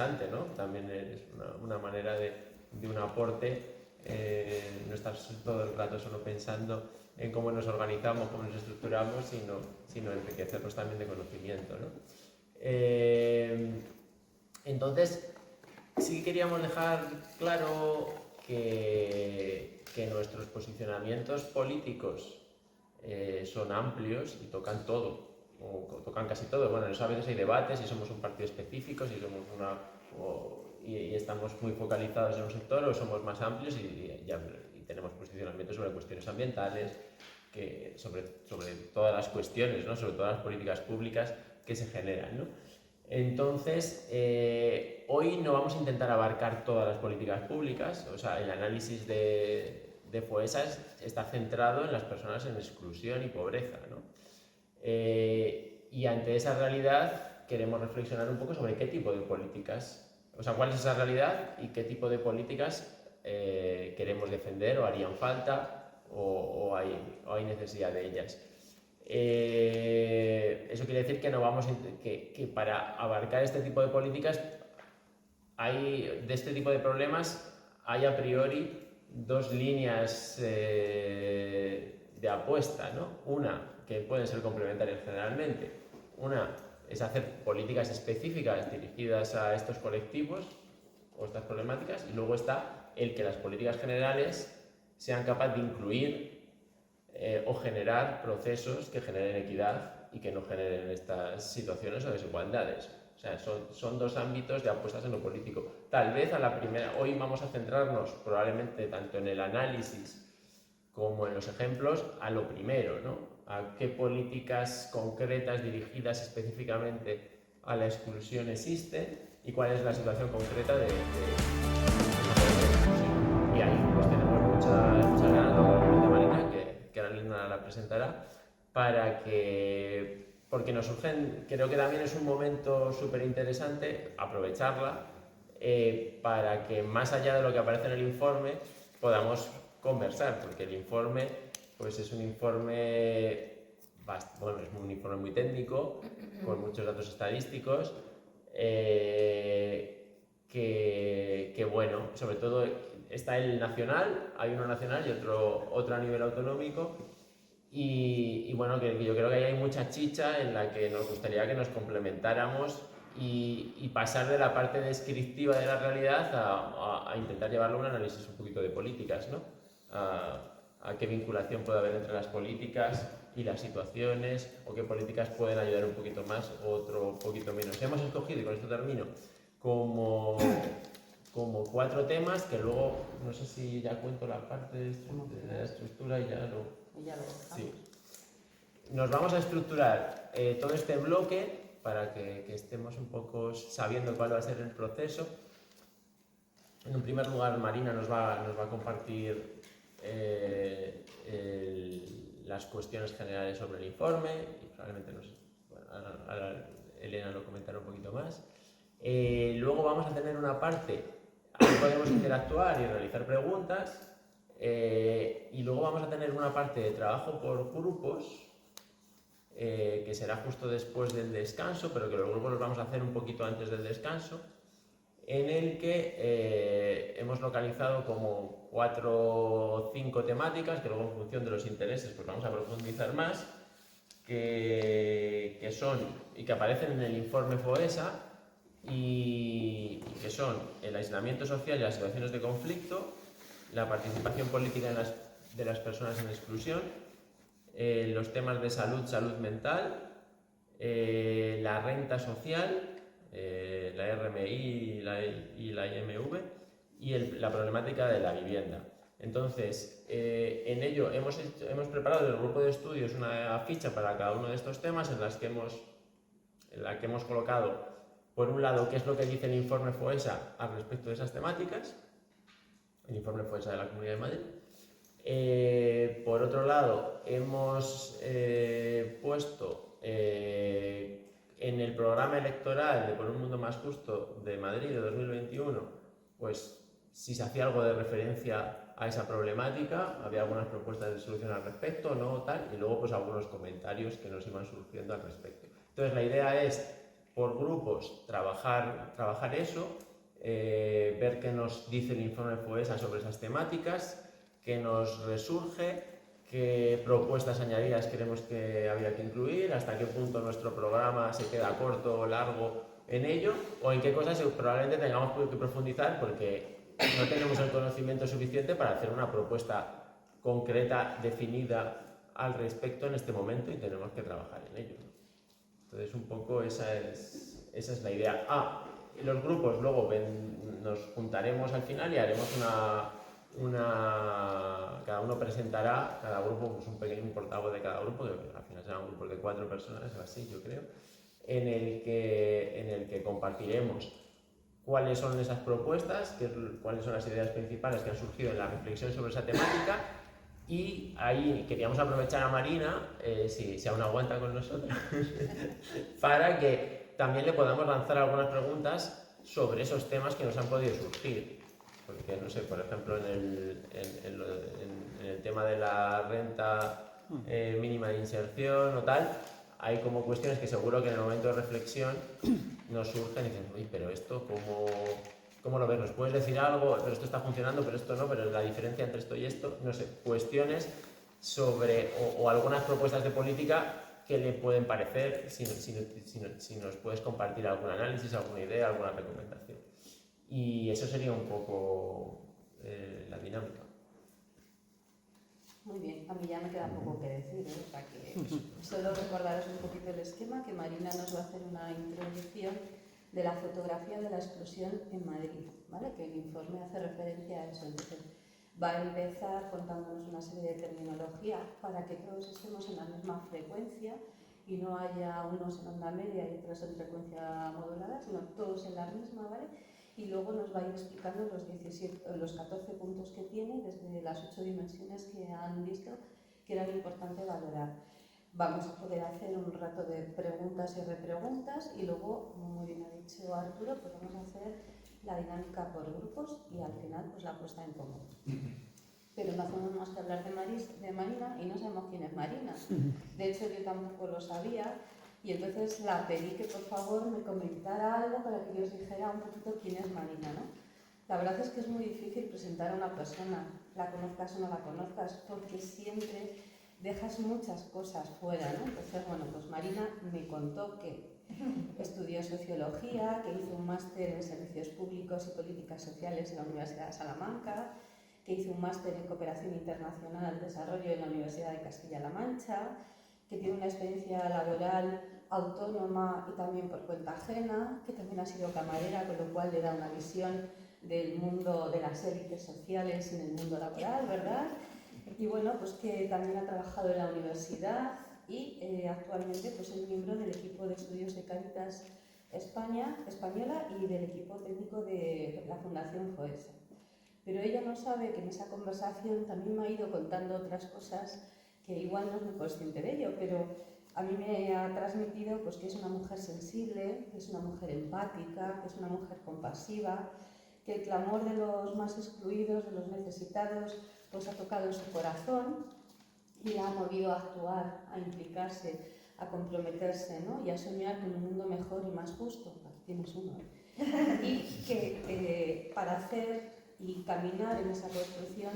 interesante, ¿no? También es una manera de un aporte, no estar todo el rato solo pensando en cómo nos organizamos, cómo nos estructuramos, sino enriquecernos también de conocimiento, ¿no? Entonces, sí que queríamos dejar claro que nuestros posicionamientos políticos son amplios y tocan todo, o tocan casi todo. Bueno, a veces hay debates si somos un partido específico, si somos y estamos muy focalizados en un sector, o somos más amplios y tenemos posicionamientos sobre cuestiones ambientales, sobre todas las cuestiones, ¿no? Sobre todas las políticas públicas que se generan, ¿no? Entonces, hoy no vamos a intentar abarcar todas las políticas públicas. O sea, el análisis de FOESA está centrado en las personas en exclusión y pobreza, ¿no? Y ante esa realidad queremos reflexionar un poco sobre qué tipo de políticas, o sea, cuál es esa realidad y qué tipo de políticas queremos defender o harían falta o hay necesidad de ellas. Eso quiere decir que no vamos que para abarcar este tipo de políticas de este tipo de problemas hay a priori dos líneas de apuesta, ¿no? Una que pueden ser complementarias generalmente. Una es hacer políticas específicas dirigidas a estos colectivos o estas problemáticas, y luego está el que las políticas generales sean capaces de incluir o generar procesos que generen equidad y que no generen estas situaciones o desigualdades. O sea, son dos ámbitos de apuestas en lo político. Tal vez hoy vamos a centrarnos probablemente tanto en el análisis como en los ejemplos a lo primero, ¿no? A qué políticas concretas dirigidas específicamente a la exclusión existen y cuál es la situación concreta de la exclusión. Y ahí pues tenemos muchas ganas, de Marina, que ahora Lina la presentará, porque nos surgen, creo que también es un momento súper interesante aprovecharla para que más allá de lo que aparece en el informe podamos conversar, porque el informe pues es un informe muy técnico, con muchos datos estadísticos, que bueno, sobre todo está el nacional, hay uno nacional y otro a nivel autonómico, y bueno, que yo creo que ahí hay mucha chicha en la que nos gustaría que nos complementáramos y pasar de la parte descriptiva de la realidad a intentar llevarlo a un análisis un poquito de políticas, ¿no? A qué vinculación puede haber entre las políticas y las situaciones, o qué políticas pueden ayudar un poquito más o otro un poquito menos. Hemos escogido, y con esto termino, como 4 temas que luego, no sé si ya cuento la parte de la estructura y ya lo... Sí. Nos vamos a estructurar todo este bloque para que estemos un poco sabiendo cuál va a ser el proceso. En un primer lugar, Marina nos va a compartir las cuestiones generales sobre el informe, y probablemente ahora Elena lo comentará un poquito más. Luego vamos a tener una parte, ahí podemos interactuar y realizar preguntas, y luego vamos a tener una parte de trabajo por grupos, que será justo después del descanso, pero que los grupos los vamos a hacer un poquito antes del descanso, en el que hemos localizado como 4 o 5 temáticas que luego en función de los intereses pues vamos a profundizar más, que son y que aparecen en el informe FOESA, y que son el aislamiento social y las situaciones de conflicto, la participación política de las personas en exclusión, los temas de salud mental, la renta social, la RMI y la IMV, y la problemática de la vivienda. Entonces, en ello hemos preparado del grupo de estudios una ficha para cada uno de estos temas en la que hemos colocado, por un lado, qué es lo que dice el informe FOESA al respecto de esas temáticas, el informe FOESA de la Comunidad de Madrid. Por otro lado, hemos puesto en el programa electoral de Por un Mundo Más Justo de Madrid de 2021, pues si se hacía algo de referencia a esa problemática, había algunas propuestas de solución al respecto, ¿no? Tal, y luego pues algunos comentarios que nos iban surgiendo al respecto. Entonces la idea es por grupos trabajar eso, ver qué nos dice el informe FOESA sobre esas temáticas, qué nos resurge, qué propuestas añadidas creemos que habría que incluir, hasta qué punto nuestro programa se queda corto o largo en ello, o en qué cosas probablemente tengamos que profundizar porque no tenemos el conocimiento suficiente para hacer una propuesta concreta, definida al respecto en este momento, y tenemos que trabajar en ello. Entonces, un poco esa es la idea. Los grupos luego nos juntaremos al final y haremos cada uno presentará, cada grupo, pues un pequeño portavoz de cada grupo, que al final será un grupo de 4 personas o así, yo creo, en el que compartiremos cuáles son esas propuestas, cuáles son las ideas principales que han surgido en la reflexión sobre esa temática. Y ahí queríamos aprovechar a Marina, si aún aguanta con nosotros, para que también le podamos lanzar algunas preguntas sobre esos temas que nos han podido surgir. Porque, no sé, por ejemplo, en el tema de la renta mínima de inserción o tal, hay como cuestiones que seguro que en el momento de reflexión nos surgen y dicen, uy, pero esto, ¿cómo lo ves? ¿Nos puedes decir algo? Pero esto está funcionando, pero esto no, pero la diferencia entre esto y esto, no sé, cuestiones sobre, o algunas propuestas de política que le pueden parecer, si nos puedes compartir algún análisis, alguna idea, alguna recomendación. Y eso sería un poco la dinámica. Muy bien, a mí ya me queda poco que decir, ¿eh? O sea que solo recordaros un poquito el esquema, que Marina nos va a hacer una introducción de la fotografía de la explosión en Madrid, ¿vale? Que el informe hace referencia a eso. Entonces, va a empezar contándonos una serie de terminología para que todos estemos en la misma frecuencia y no haya unos en onda media y otros en frecuencia modulada, sino todos en la misma, ¿vale? Y luego nos va a ir explicando los 14 puntos que tiene desde las 8 dimensiones que han visto que eran importante valorar. Vamos a poder hacer un rato de preguntas y repreguntas y luego, como muy bien ha dicho Arturo, pues vamos a hacer la dinámica por grupos y al final pues la puesta en común. Pero no hacemos más que hablar de Marina y no sabemos quién es Marina. De hecho, yo tampoco lo sabía. Y entonces la pedí que por favor me comentara algo para que yo os dijera un poquito quién es Marina, ¿no? La verdad es que es muy difícil presentar a una persona, la conozcas o no la conozcas, porque siempre dejas muchas cosas fuera, ¿no? Entonces, bueno, pues Marina me contó que estudió sociología, que hizo un máster en servicios públicos y políticas sociales en la Universidad de Salamanca, que hizo un máster en cooperación internacional al desarrollo en la Universidad de Castilla-La Mancha, que tiene una experiencia laboral autónoma y también por cuenta ajena, que también ha sido camarera, con lo cual le da una visión del mundo de las élites sociales en el mundo laboral, ¿verdad? Y bueno, pues que también ha trabajado en la universidad y actualmente pues es miembro del equipo de estudios de Cáritas española y del equipo técnico de la Fundación FOESA. Pero ella no sabe que en esa conversación también me ha ido contando otras cosas que igual no es muy consciente de ello, pero a mí me ha transmitido pues, que es una mujer sensible, que es una mujer empática, que es una mujer compasiva, que el clamor de los más excluidos, de los necesitados, pues ha tocado en su corazón y la ha movido a actuar, a implicarse, a comprometerse, ¿no? Y a soñar con un mundo mejor y más justo. Aquí tienes uno, ¿eh? Y que para hacer y caminar en esa construcción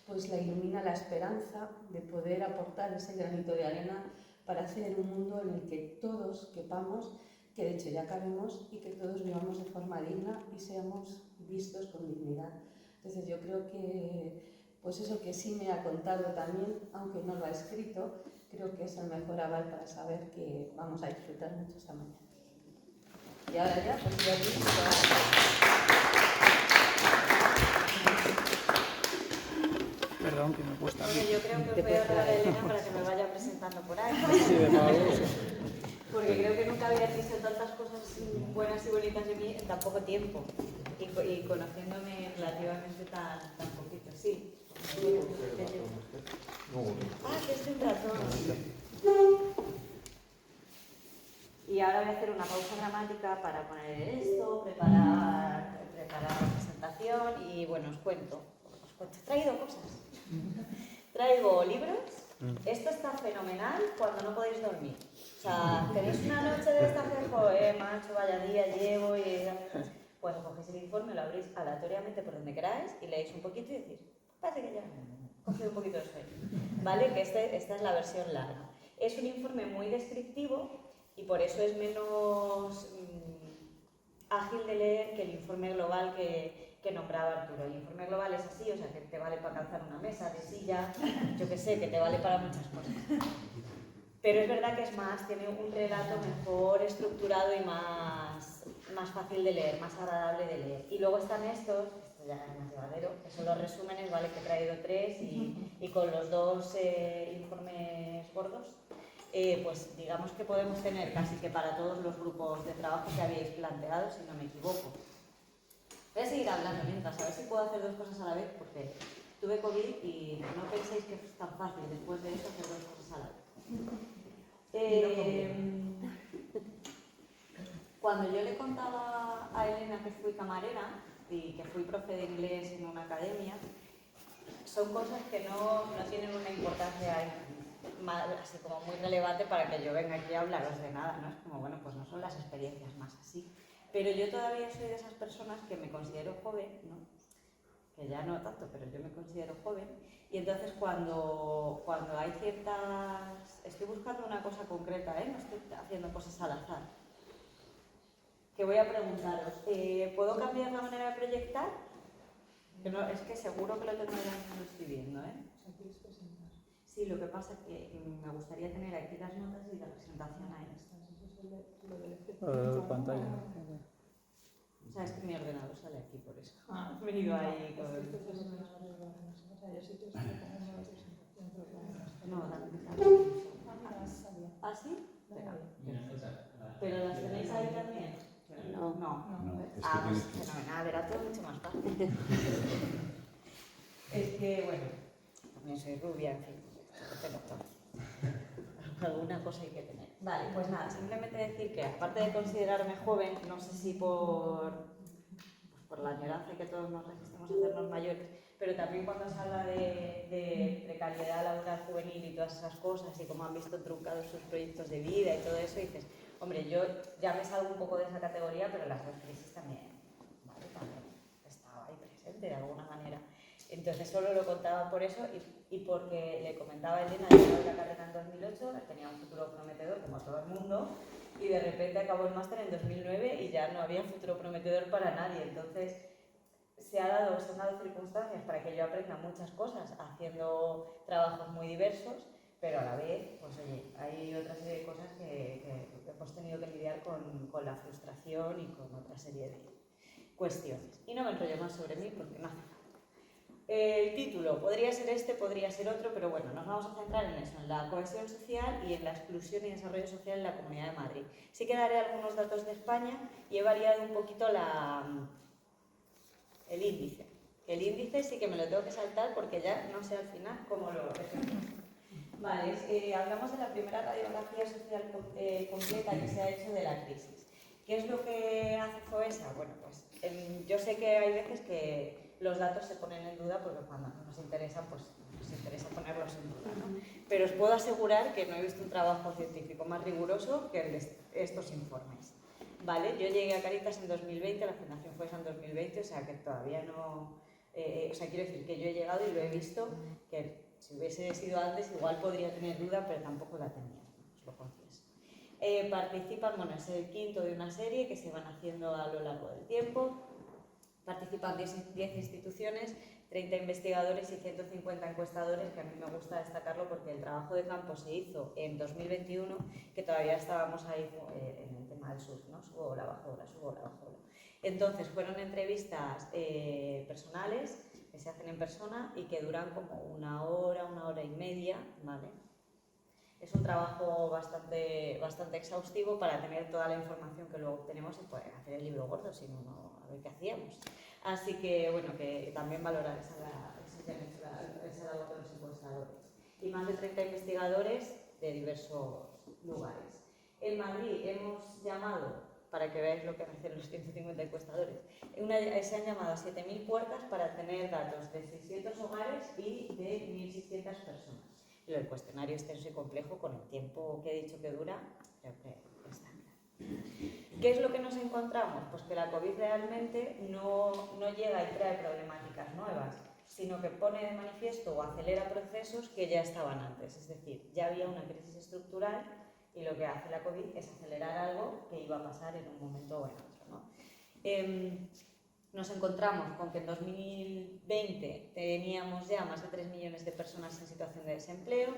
pues la ilumina la esperanza de poder aportar ese granito de arena para hacer un mundo en el que todos quepamos, que de hecho ya cabemos, y que todos vivamos de forma digna y seamos vistos con dignidad. Entonces yo creo que pues eso que sí me ha contado también, aunque no lo ha escrito, creo que es el mejor aval para saber que vamos a disfrutar mucho esta mañana. Y ahora ya, pues ya Perdón, que me cuesta. Porque yo creo que os voy a hablar a Elena para que me vaya presentando por ahí. Sí, de favor. Porque creo que nunca había visto tantas cosas buenas y bonitas de mí en tan poco tiempo. Y conociéndome relativamente tan poquito. Sí. Que es un ratón. Y ahora voy a hacer una pausa dramática para poner esto, preparar la presentación y bueno, os cuento. He traído cosas. Traigo libros. Esto está fenomenal cuando no podéis dormir. O sea, tenéis una noche de estas de macho, vaya día llevo y... Pues cogéis el informe, lo abrís aleatoriamente por donde queráis y leéis un poquito y decís, parece que ya he cogido un poquito de sueño. ¿Vale? Que esta es la versión larga. Es un informe muy descriptivo y por eso es menos ágil de leer que el informe global que nombraba Arturo. El informe global es así, o sea, que te vale para calzar una mesa de silla, yo qué sé, que te vale para muchas cosas. Pero es verdad que es más, tiene un relato mejor estructurado y más fácil de leer, más agradable de leer. Y luego están estos, esto ya es más llevadero, que son los resúmenes, ¿vale? Que he traído 3 y con los 2 informes gordos, pues digamos que podemos tener casi que para todos los grupos de trabajo que habéis planteado, si no me equivoco. Voy a seguir hablando mientras, a ver si puedo hacer 2 cosas a la vez, porque tuve COVID y no penséis que es tan fácil después de eso hacer 2 cosas a la vez. Cuando yo le contaba a Elena que fui camarera y que fui profe de inglés en una academia, son cosas que no tienen una importancia así como muy relevante para que yo venga aquí a hablaros de nada, ¿no? Es como, bueno, pues no son las experiencias más así. Pero yo todavía soy de esas personas que me considero joven, ¿no? Que ya no tanto, pero yo me considero joven, y entonces cuando hay ciertas... Estoy buscando una cosa concreta, no estoy haciendo cosas al azar. Que voy a preguntaros, ¿puedo cambiar la manera de proyectar? Que no, es que seguro que lo tengo ya, no lo estoy viendo, Sí, lo que pasa es que me gustaría tener aquí las notas y la presentación ahí. Pantalla. O sea, es que mi ordenador sale aquí por eso. He venido ahí con... No, ¿Ah, sí? ¿Pero las tenéis ahí también? No. No, es que Pues tienes que... fenomenal, era todo mucho más fácil. Es que, bueno, también soy rubia, en fin, alguna cosa hay que tener. Vale, pues nada, simplemente decir que aparte de considerarme joven, no sé si por la añoranza que todos nos resistimos a hacernos mayores, pero también cuando se habla de precariedad laboral juvenil y todas esas cosas y cómo han visto truncados sus proyectos de vida y todo eso, dices, hombre, yo ya me salgo un poco de esa categoría, pero las 2 crisis también, ¿vale? También estaba ahí presente de alguna manera. Entonces solo lo contaba por eso y porque le comentaba a Elena, yo acabé la carrera en 2008, tenía un futuro prometedor como todo el mundo, y de repente acabó el máster en 2009 y ya no había futuro prometedor para nadie. Entonces se han dado circunstancias para que yo aprenda muchas cosas haciendo trabajos muy diversos, pero a la vez, pues oye, hay otra serie de cosas que hemos tenido que lidiar con la frustración y con otra serie de cuestiones. Y no me enrollo más sobre mí porque no hace falta. El título podría ser este, podría ser otro, pero bueno, nos vamos a centrar en eso, en la cohesión social y en la exclusión y desarrollo social en la Comunidad de Madrid. Sí que daré algunos datos de España y he variado un poquito el índice. El índice sí que me lo tengo que saltar porque ya no sé al final cómo lo resolvemos. Vale, hablamos de la primera radiografía social completa que se ha hecho de la crisis. ¿Qué es lo que hace FOESA? Bueno, pues yo sé que hay veces que los datos se ponen en duda porque cuando nos interesan, pues nos interesa ponerlos en duda, ¿no? Pero os puedo asegurar que no he visto un trabajo científico más riguroso que el de estos informes. ¿Vale? Yo llegué a Cáritas en 2020, la Fundación FOESA en 2020, o sea que todavía no... o sea, quiero decir que yo he llegado y lo he visto, que si hubiese sido antes igual podría tener duda, pero tampoco la tenía, os lo confieso. Participan, bueno, es el quinto de una serie que se van haciendo a lo largo del tiempo. Participan 10 instituciones, 30 investigadores y 150 encuestadores, que a mí me gusta destacarlo porque el trabajo de campo se hizo en 2021, que todavía estábamos ahí en el tema del surf, ¿no? Subo ola, bajo ola, subo ola, bajo ola. Entonces fueron entrevistas personales que se hacen en persona y que duran como una hora y media, ¿vale? Es un trabajo bastante exhaustivo para tener toda la información que luego obtenemos y poder hacer el libro gordo, si no, a ver qué hacíamos. Así que, bueno, que también valorar esa labor de los encuestadores. Y más de 30 investigadores de diversos lugares. En Madrid hemos llamado, para que veáis lo que hacen los 150 encuestadores, se han llamado a 7.000 puertas para tener datos de 600 hogares y de 1.600 personas. Y el cuestionario extenso y complejo, con el tiempo que he dicho que dura, creo que está claro. ¿Qué es lo que nos encontramos? Pues que la COVID realmente no llega y trae problemáticas nuevas, sino que pone de manifiesto o acelera procesos que ya estaban antes. Es decir, ya había una crisis estructural y lo que hace la COVID es acelerar algo que iba a pasar en un momento o en otro, ¿no? Nos encontramos con que en 2020 teníamos ya más de 3 millones de personas en situación de desempleo,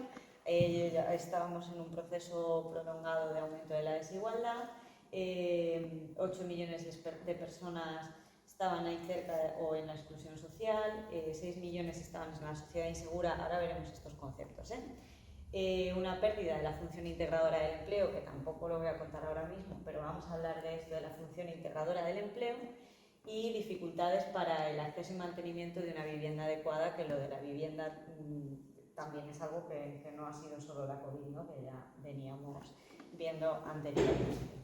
ya estábamos en un proceso prolongado de aumento de la desigualdad, 8 millones de personas estaban ahí cerca o en la exclusión social, 6 millones estaban en la sociedad insegura. Ahora veremos estos conceptos, una pérdida de la función integradora del empleo, que tampoco lo voy a contar ahora mismo, pero vamos a hablar de esto, de la función integradora del empleo, y dificultades para el acceso y mantenimiento de una vivienda adecuada, que lo de la vivienda también es algo que no ha sido solo la COVID, ¿no? Que ya veníamos viendo anteriormente.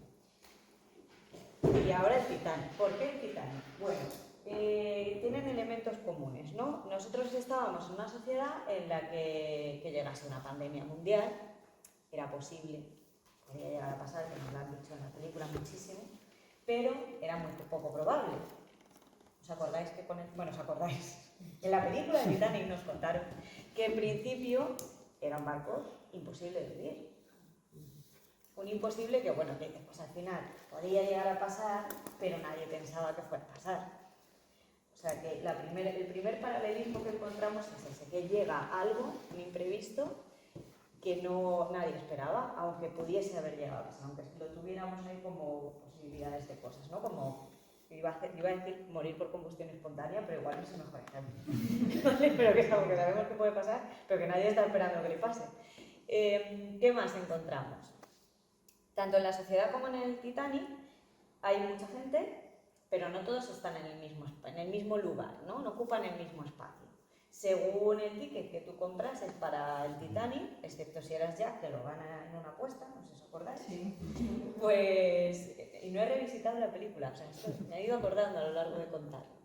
Y ahora el Titanic. ¿Por qué el Titanic? Bueno, tienen elementos comunes, ¿no? Nosotros estábamos en una sociedad en la que llegase una pandemia mundial, era posible, podría llegar a pasar, que nos lo han dicho en la película muchísimo, pero era muy poco probable. ¿Os acordáis que bueno, os acordáis? En la película de Titanic nos contaron que en principio era un barco imposible de vivir. Un imposible que, bueno, que pues al final podía llegar a pasar, pero nadie pensaba que fuera a pasar. O sea que el primer paralelismo que encontramos es ese, que llega algo, un imprevisto, que nadie esperaba, aunque pudiese haber llegado a pasar, aunque lo tuviéramos ahí como posibilidades de cosas, ¿no? Como, iba a decir morir por combustión espontánea, pero igual no es el mejor ejemplo. Pero que es algo que sabemos que puede pasar, pero que nadie está esperando que le pase. ¿Qué más encontramos? Tanto en la sociedad como en el Titanic hay mucha gente, pero no todos están en el mismo lugar, ¿no? No ocupan el mismo espacio. Según el ticket que tú comprases para el Titanic, excepto si eras Jack, que lo gana en una apuesta, no sé si os acordáis, sí. Pues, y no he revisitado la película, o sea, esto me he ido acordando a lo largo de contarlo.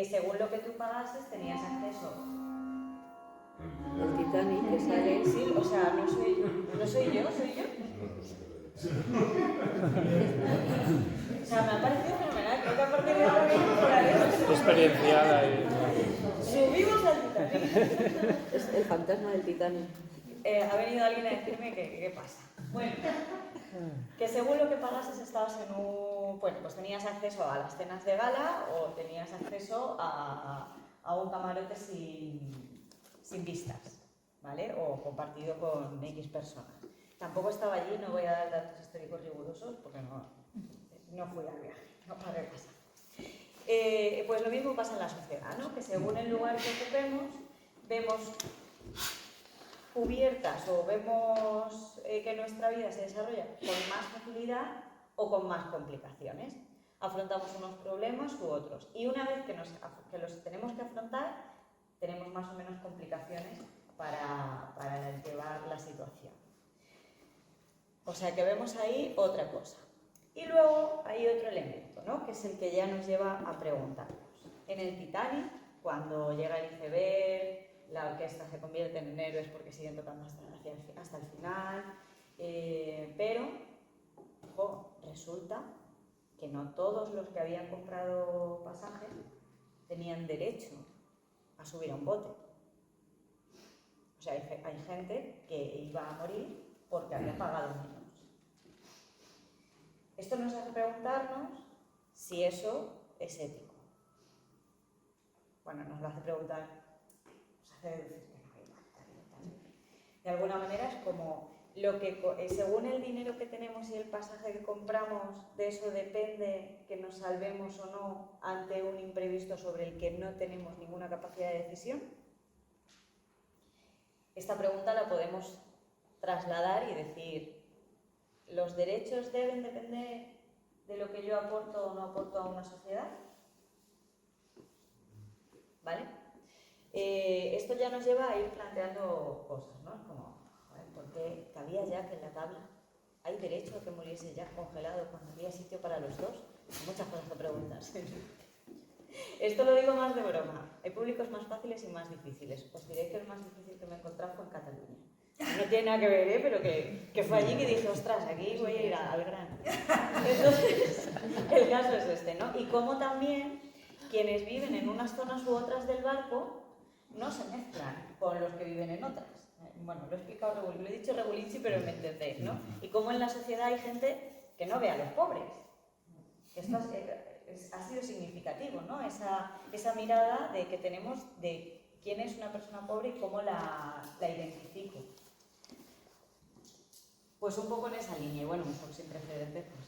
Según lo que tú pagases, tenías acceso al Titanic, que sale, sí, o sea, no soy yo, soy yo. O sea, me ha parecido fenomenal, creo que a partir de ahora viene por ahí. Experiencial ahí. Subimos al Titanic. Es el fantasma del Titanic. Ha venido alguien a decirme qué pasa. Bueno, que según lo que pagases estabas en un... Bueno, pues tenías acceso a las cenas de gala o tenías acceso a un camarote sin vistas, ¿vale? O compartido con X personas. Tampoco estaba allí, no voy a dar datos históricos rigurosos porque no fui al viaje, no pagué pasar. Pues lo mismo pasa en la sociedad, ¿no? Que según el lugar que ocupemos, vemos cubiertas o vemos que nuestra vida se desarrolla con más facilidad o con más complicaciones. Afrontamos unos problemas u otros. Y una vez que los tenemos que afrontar, tenemos más o menos complicaciones para llevar la situación. O sea que vemos ahí otra cosa. Y luego hay otro elemento, ¿no? Que es el que ya nos lleva a preguntarnos. En el Titanic, cuando llega el iceberg, la orquesta se convierte en héroes porque siguen tocando hasta el final, pero resulta que no todos los que habían comprado pasajes tenían derecho a subir a un bote. O sea, hay gente que iba a morir porque había pagado menos. Esto nos hace preguntarnos si eso es ético. Bueno, nos lo hace preguntar, nos hace decir que no, igual. De alguna manera es como según el dinero que tenemos y el pasaje que compramos, de eso depende que nos salvemos o no ante un imprevisto sobre el que no tenemos ninguna capacidad de decisión. Esta pregunta la podemos trasladar y decir, ¿los derechos deben depender de lo que yo aporto o no aporto a una sociedad? ¿Vale? Esto ya nos lleva a ir planteando cosas, ¿no? Es como, ¿por qué cabía Jack en la tabla? ¿Hay derecho a que muriese Jack congelado cuando había sitio para los dos? Hay muchas cosas que preguntarse. Esto lo digo más de broma. Hay públicos más fáciles y más difíciles. Os diré que el más difícil que me he encontrado fue en Cataluña. no tiene nada que ver, pero que fue allí que dije, ostras, aquí voy a ir al grano. Entonces, el caso es este, ¿no? Y como también quienes viven en unas zonas u otras del barco no se mezclan con los que viven en otras. Bueno, lo he explicado, lo he dicho regulinchi, pero me entendéis, ¿no? Y como en la sociedad hay gente que no ve a los pobres. Esto ha sido significativo, ¿no? Esa mirada de que tenemos de quién es una persona pobre y cómo la identifico. Pues un poco en esa línea, y bueno, mejor sin precedentes, pues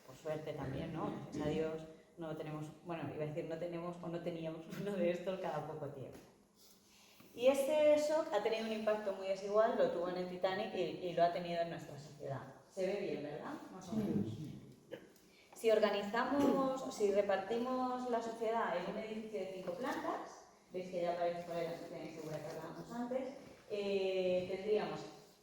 por suerte también, ¿no? Gracias a Dios no tenemos, bueno, iba a decir no tenemos o no teníamos uno de estos cada poco tiempo. Y este shock ha tenido un impacto muy desigual, lo tuvo en el Titanic y lo ha tenido en nuestra sociedad. Se ve bien, ¿verdad? Más o menos. Si repartimos la sociedad en un edificio de 5 plantas, veis que ya aparece por ahí la sociedad insegura que hablábamos antes, tendríamos,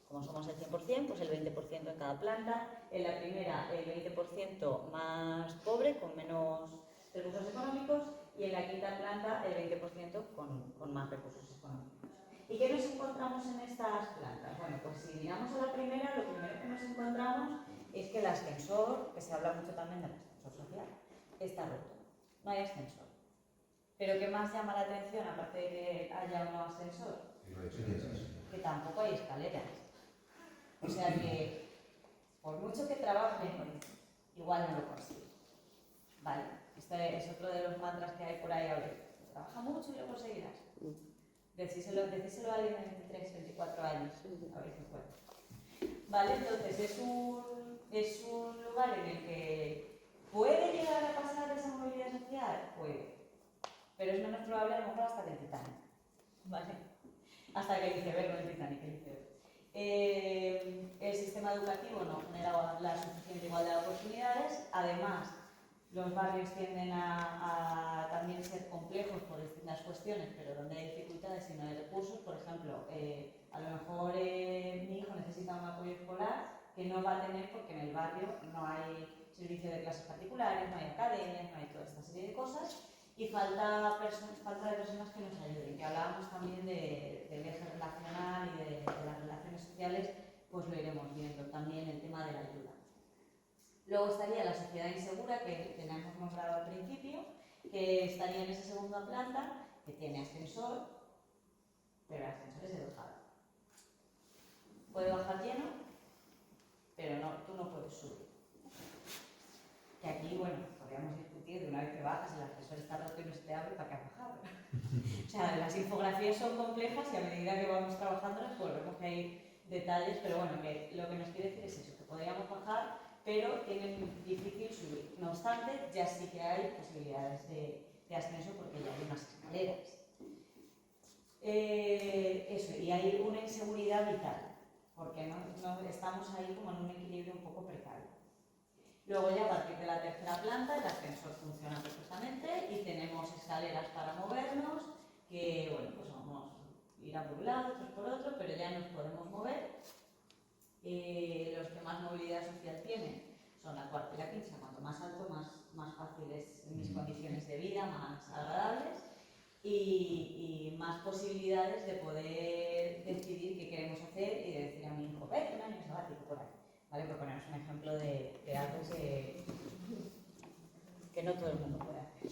como somos el 100%, pues el 20% en cada planta, en la primera el 20% más pobre, con menos recursos económicos, y en la quinta planta el 20% con más recursos económicos. ¿Y qué nos encontramos en estas plantas? Bueno, pues si miramos a la primera, lo primero que nos encontramos es que el ascensor, que se habla mucho también del ascensor social, está roto. No hay ascensor. Pero ¿qué más llama la atención, aparte de que haya un ascensor? Que tampoco hay escaleras. O sea que, por mucho que trabajen, igual no lo consiguen. Vale, este es otro de los mantras que hay por ahí ahora. Trabaja mucho y lo conseguirás. Decíselo a alguien de 23, 24 años, a ver si puede. Vale, entonces es un lugar en el que puede llegar a pasar esa movilidad social, puede, pero es menos probable a lo mejor hasta que el Titanic, ¿vale? Hasta que el iceberg, no el Titanic, el iceberg. El sistema educativo no genera la suficiente igualdad de oportunidades, además los barrios tienden a también ser complejos por distintas cuestiones, pero donde hay dificultades y no hay recursos. Por ejemplo, a lo mejor mi hijo necesita un apoyo escolar que no va a tener porque en el barrio no hay servicio de clases particulares, no hay academias, no hay toda esta serie de cosas y falta de personas que nos ayuden. Que hablábamos también del eje relacional y de las relaciones sociales, pues lo iremos viendo también el tema de la ayuda. Luego estaría la sociedad insegura, que hemos nombrado al principio, que estaría en esa segunda planta, que tiene ascensor, pero el ascensor es de bajada. Puede bajar lleno, pero tú no puedes subir. Que aquí, bueno, podríamos discutir de una vez que bajas, el ascensor está roto y no se te abre, ¿para qué has bajado? O sea, las infografías son complejas y a medida que vamos trabajándolas, pues vemos que hay detalles, pero bueno, que lo que nos quiere decir es eso, que podríamos bajar, pero tienen difícil subir. No obstante, ya sí que hay posibilidades de ascenso porque ya hay unas escaleras. Eso, y hay una inseguridad vital, porque no estamos ahí como en un equilibrio un poco precario. Luego ya a partir de la tercera planta el ascensor funciona perfectamente y tenemos escaleras para movernos, que bueno, pues vamos a ir a por un lado, otros por otro, pero ya nos podemos mover. Los que más movilidad social tienen son la cuarta y la quinta. Cuanto más alto, más fáciles mis condiciones de vida, más agradables y más posibilidades de poder decidir qué queremos hacer y de decir a mi hijo, vete un año sabático por ahí. ¿Vale? Por poneros un ejemplo de algo que no todo el mundo puede hacer.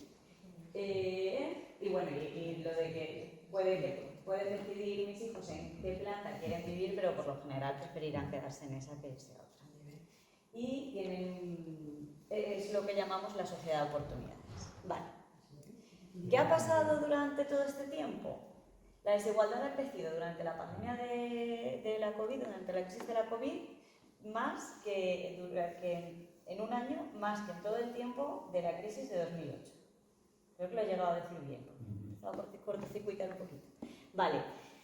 Y bueno, y lo de que pueden decidir mis hijos en qué planta quieren vivir, pero por lo general preferirán quedarse en esa que sea otra. Y es lo que llamamos la sociedad de oportunidades. Vale. ¿Qué ha pasado durante todo este tiempo? La desigualdad ha crecido durante la pandemia de la COVID, durante la crisis de la COVID, más que en un año, más que en todo el tiempo de la crisis de 2008. Creo que lo he llegado a decir bien, estaba por cortocircuitar un poquito. Vale.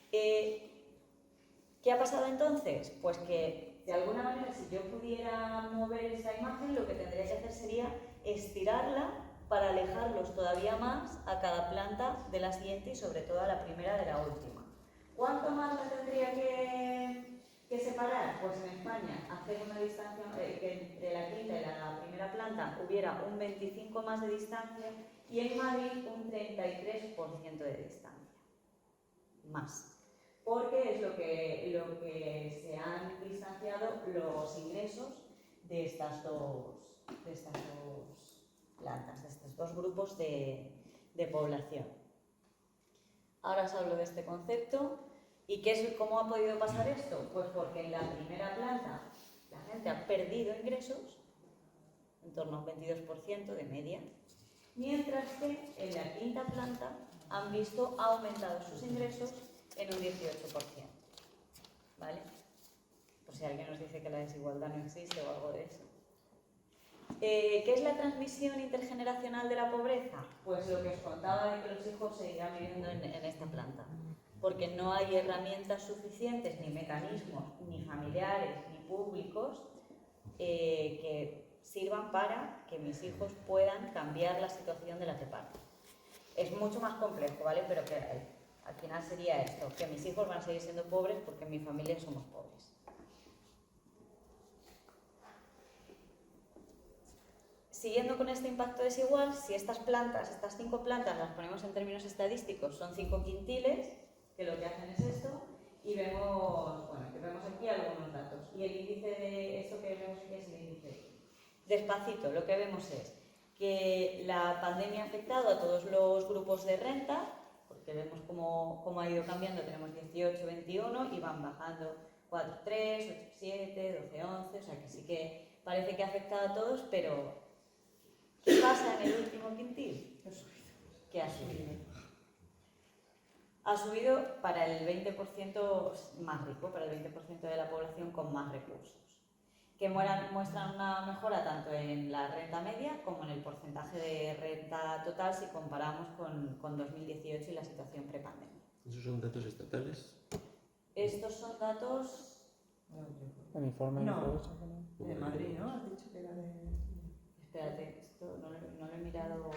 ¿Qué ha pasado entonces? Pues que, de alguna manera, si yo pudiera mover esa imagen, lo que tendría que hacer sería estirarla para alejarlos todavía más a cada planta de la siguiente y sobre todo a la primera de la última. ¿Cuánto más la tendría que separar? Pues en España hacer una distancia, que entre la quinta y la primera planta hubiera un 25 más de distancia y en Madrid un 33% de distancia. Más. porque es lo que se han distanciado los ingresos de estas dos plantas, de estos dos grupos de población. Ahora os hablo de este concepto. ¿Y cómo ha podido pasar esto? Pues porque en la primera planta la gente ha perdido ingresos, en torno a un 22% de media, mientras que en la quinta planta han visto aumentados sus ingresos en un 18%. ¿Vale? Por si alguien nos dice que la desigualdad no existe o algo de eso. ¿Qué es la transmisión intergeneracional de la pobreza? Pues lo que os contaba de que los hijos seguirán viviendo en esta planta, porque no hay herramientas suficientes, ni mecanismos, ni familiares, ni públicos, que sirvan para que mis hijos puedan cambiar la situación de la que parten. Es mucho más complejo, ¿vale? Pero que al final sería esto, que mis hijos van a seguir siendo pobres porque en mi familia somos pobres. Siguiendo con este impacto desigual, si estas 5 plantas las ponemos en términos estadísticos, son 5 quintiles, que lo que hacen es esto, y vemos aquí algunos datos. Y el índice de esto que vemos aquí es el índice. Despacito, lo que vemos es que la pandemia ha afectado a todos los grupos de renta, porque vemos cómo ha ido cambiando, tenemos 18, 21 y van bajando 4, 3, 8, 7, 12, 11, o sea que sí que parece que ha afectado a todos, pero ¿qué pasa en el último quintil? Que ha subido. Ha subido para el 20% más rico, para el 20% de la población con más recursos, que muestran una mejora tanto en la renta media como en el porcentaje de renta total si comparamos con 2018 y la situación prepandemia. ¿Esos son datos estatales? Estos son datos... El informe de Madrid, ¿no? Has dicho que era de... Espérate, esto no lo he mirado,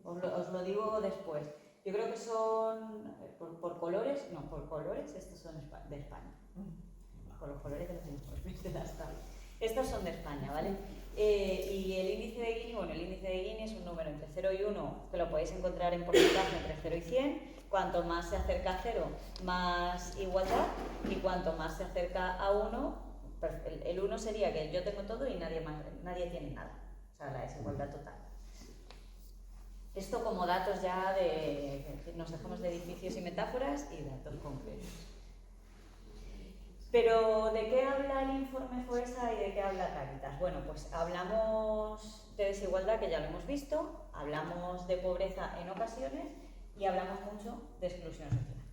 os lo digo después. Yo creo que son por colores, estos son de España. Por los colores de los informes de las tablas. Estos son de España, ¿vale? Y el índice de Gini, es un número entre 0 y 1, que lo podéis encontrar en porcentaje entre 0 y 100. Cuanto más se acerca a 0, más igualdad, y cuanto más se acerca a 1, el 1 sería que yo tengo todo y nadie tiene nada. O sea, la desigualdad total. Esto como datos ya nos dejamos de edificios y metáforas y datos concretos. Pero, ¿de qué habla el informe FOESA y de qué habla Cáritas? Bueno, pues hablamos de desigualdad, que ya lo hemos visto, hablamos de pobreza en ocasiones y hablamos mucho de exclusión social.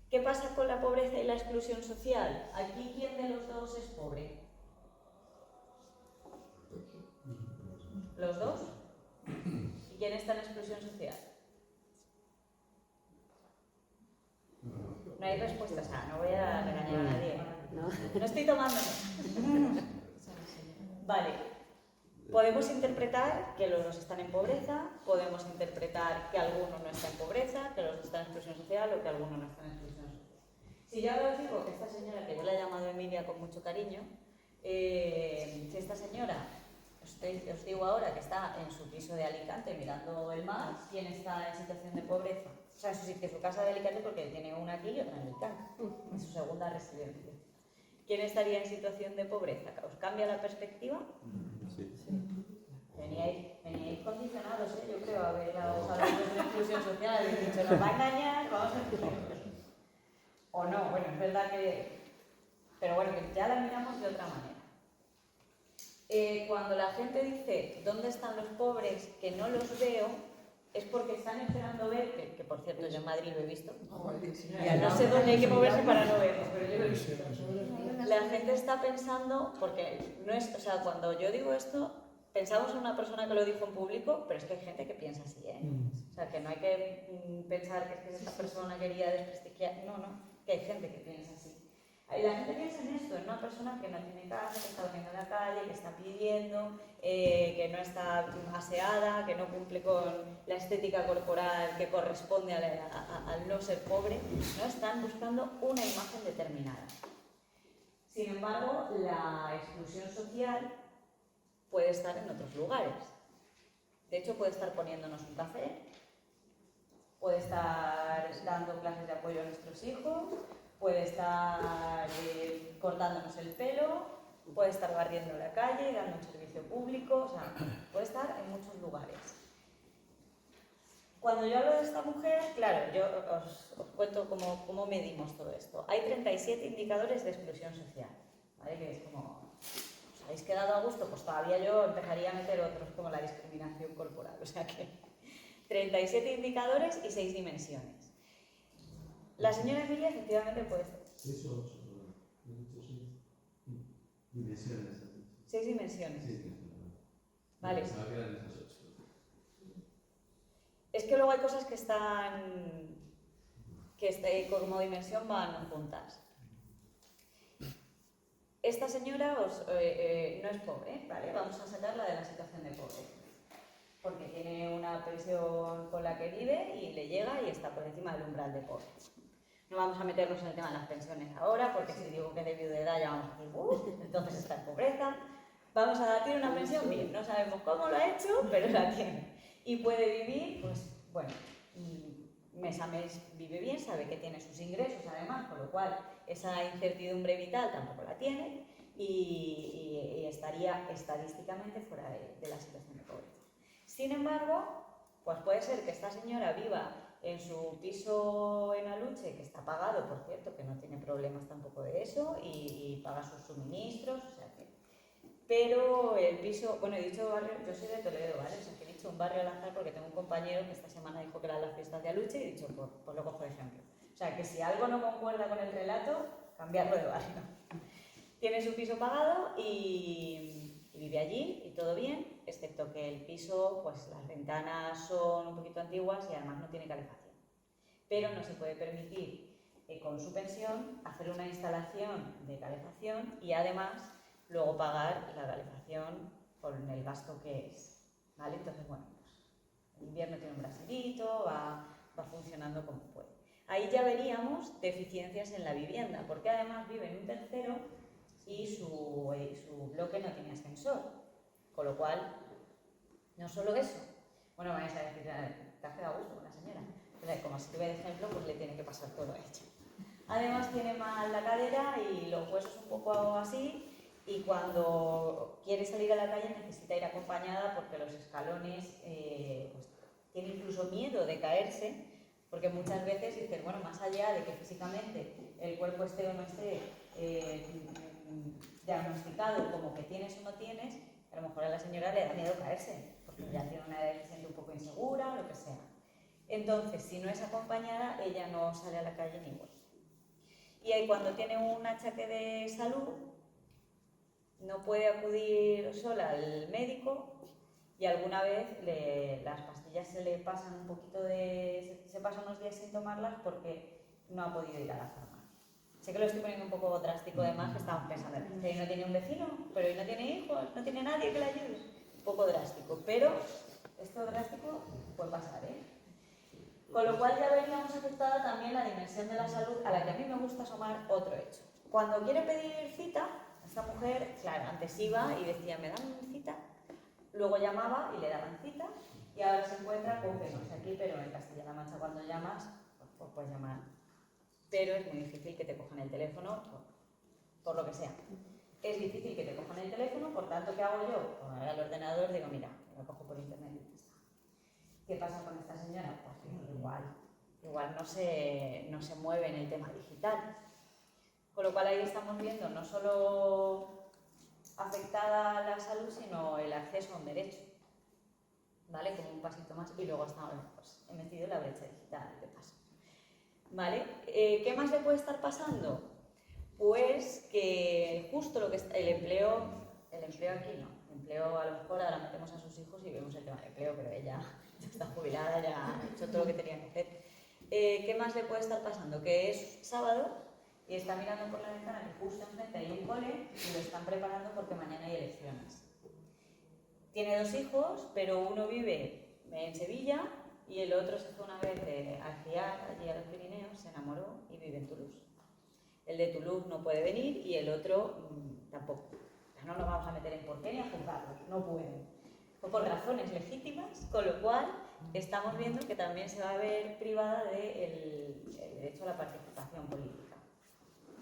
¿Qué pasa con la pobreza y la exclusión social? Aquí, ¿quién de los dos es pobre? ¿Los dos? ¿Y quién está en exclusión social? No hay respuestas. No voy a regañar a nadie. No estoy tomando. Vale. Podemos interpretar que los dos están en pobreza, podemos interpretar que alguno no está en pobreza, que los dos están en exclusión social o que alguno no está en exclusión social. Si yo ahora os digo que esta señora, que yo la he llamado Emilia con mucho cariño, si esta señora, os digo ahora que está en su piso de Alicante mirando el mar, ¿quién está en situación de pobreza? O sea, que su casa de Alicante, porque tiene una aquí y otra en Alicante, en su segunda residencia. ¿Quién estaría en situación de pobreza? ¿Os cambia la perspectiva? Sí. Veníais condicionados, yo creo, a ver a los alumnos de inclusión social. He dicho, nos va a engañar, vamos a incluir. O no, bueno, es verdad que... Pero bueno, que ya la miramos de otra manera. Cuando la gente dice, ¿dónde están los pobres? Que no los veo, es porque están esperando ver, que por cierto yo en Madrid lo he visto, no sé dónde hay que moverse para no verlo, pero yo lo he visto. La gente está pensando, porque no es, o sea, cuando yo digo esto, pensamos en una persona que lo dijo en público, pero es que hay gente que piensa así, ¿eh? O sea, que no hay que pensar que es que esta persona quería desprestigiar, no, que hay gente que piensa así. Y la gente piensa en esto, en una persona que no tiene casa, que está durmiendo en la calle, que está pidiendo, que no está aseada, que no cumple con la estética corporal que corresponde al no ser pobre, no están buscando una imagen determinada. Sin embargo, la exclusión social puede estar en otros lugares. De hecho, puede estar poniéndonos un café, puede estar dando clases de apoyo a nuestros hijos, puede estar cortándonos el pelo, puede estar barriendo la calle, dando un servicio público, o sea, puede estar en muchos lugares. Cuando yo hablo de esta mujer, claro, yo os cuento cómo medimos todo esto. Hay 37 indicadores de exclusión social, ¿vale? Que es como, ¿os habéis quedado a gusto? Pues todavía yo empezaría a meter otros como la discriminación corporal, o sea que 37 indicadores y 6 dimensiones. La señora Emilia efectivamente puede ser. 6 o 8, dimensiones. 6 dimensiones. Sí, Vale. Pensaba que eran esas 8. Es que luego hay cosas que están, como dimensión van juntas. Esta señora no es pobre, ¿vale? Vamos a sacarla de la situación de pobre. Porque tiene una pensión con la que vive y le llega y está por encima del umbral de pobre. No vamos a meternos en el tema de las pensiones ahora, porque si digo que de viudedad ya vamos a decir, entonces está en pobreza. Vamos a tiene una pensión bien, no sabemos cómo lo ha hecho, pero la tiene. Y puede vivir, pues, bueno, mes a mes vive bien, sabe que tiene sus ingresos además, con lo cual esa incertidumbre vital tampoco la tiene y estaría estadísticamente fuera de la situación de pobreza. Sin embargo, pues puede ser que esta señora viva en su piso en Aluche, que está pagado, por cierto, que no tiene problemas tampoco de eso, y paga sus suministros, o sea que... Pero el piso, bueno, he dicho barrio, yo soy de Toledo, ¿vale? O sea que he dicho un barrio al azar porque tengo un compañero que esta semana dijo que eran las fiestas de Aluche y he dicho, pues lo cojo de ejemplo. O sea que si algo no concuerda con el relato, cambiarlo de barrio. Tiene su piso pagado y vive allí y todo bien, excepto que el piso, pues las ventanas son un poquito antiguas y además no tiene calefacción. Pero no se puede permitir con su pensión hacer una instalación de calefacción y además luego pagar la calefacción con el gasto que es, ¿vale? Entonces, bueno, pues el invierno tiene un brasilito, va funcionando como puede. Ahí ya veríamos deficiencias en la vivienda, porque además vive en un tercero y su bloque no tiene ascensor, con lo cual, no solo eso, bueno, vais a decir, te has quedado a gusto con la señora, pero como si tuve de ejemplo, pues le tiene que pasar todo a ella. Además tiene mal la cadera y los huesos un poco así, y cuando quiere salir a la calle necesita ir acompañada porque los escalones, pues tiene incluso miedo de caerse, porque muchas veces dices, bueno, más allá de que físicamente el cuerpo esté o no esté diagnosticado como que tienes o no tienes, a lo mejor a la señora le da miedo caerse, porque ya tiene una edad que se siente un poco insegura o lo que sea. Entonces, si no es acompañada, ella no sale a la calle ni vuelve. Y ahí cuando tiene un achaque de salud, no puede acudir sola al médico y alguna vez las pastillas se le pasan un poquito se pasan unos días sin tomarlas porque no ha podido ir a la farmacia. Sé que lo estoy poniendo un poco drástico además, que estamos pensando, que no tiene un vecino, pero no tiene hijos, no tiene nadie que le ayude. Un poco drástico, pero esto drástico puede pasar, ¿eh? Con lo cual ya veríamos afectada también la dimensión de la salud, a la que a mí me gusta asomar otro hecho. Cuando quiere pedir cita, esta mujer, claro, antes iba y decía, ¿me dan cita? Luego llamaba y le daban cita y ahora se encuentra con que no sé aquí, pero en Castilla-La Mancha cuando llamas, pues puedes llamar. Pero es muy difícil que te cojan el teléfono por lo que sea. Es difícil que te cojan el teléfono, por tanto, ¿qué hago yo? Pues me voy al ordenador, digo, mira, lo cojo por internet y ya está. ¿Qué pasa con esta señora? Pues que igual no se mueve en el tema digital. Con lo cual ahí estamos viendo no solo afectada la salud, sino el acceso a un derecho, ¿vale? Como un pasito más y luego hasta ahora pues, he metido la brecha digital de paso, ¿vale? ¿Qué más le puede estar pasando? Pues que justo lo que está, el empleo aquí no, el empleo a lo mejor ahora metemos a sus hijos y vemos el tema del empleo, pero ella ya está jubilada, ya ha hecho todo lo que tenía que hacer. ¿Qué más le puede estar pasando? Que es sábado y está mirando por la ventana que justo enfrente hay un cole y lo están preparando porque mañana hay elecciones. Tiene 2 hijos, pero uno vive en Sevilla y el otro se fue una vez a esquiar allí a los Pirineos, se enamoró y vive en Toulouse. El de Toulouse no puede venir y el otro tampoco. No nos vamos a meter en por qué ni a juzgarlo, no pueden. Por razones legítimas, con lo cual estamos viendo que también se va a ver privada del derecho a la participación política.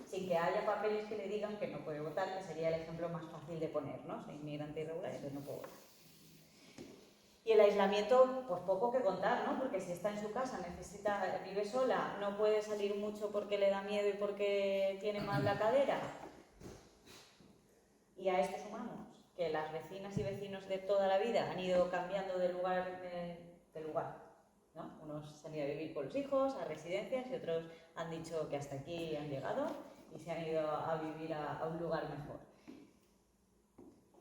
sin que haya papeles que le digan que no puede votar, que sería el ejemplo más fácil de poner, ¿no? Soy inmigrante irregular, entonces no puedo votar. Y el aislamiento, pues poco que contar, ¿no? Porque si está en su casa, vive sola, no puede salir mucho porque le da miedo y porque tiene mal la cadera. Y a esto sumamos que las vecinas y vecinos de toda la vida han ido cambiando de lugar, ¿no? Unos se han ido a vivir con los hijos, a residencias, y otros han dicho que hasta aquí han llegado y se han ido a vivir a un lugar mejor.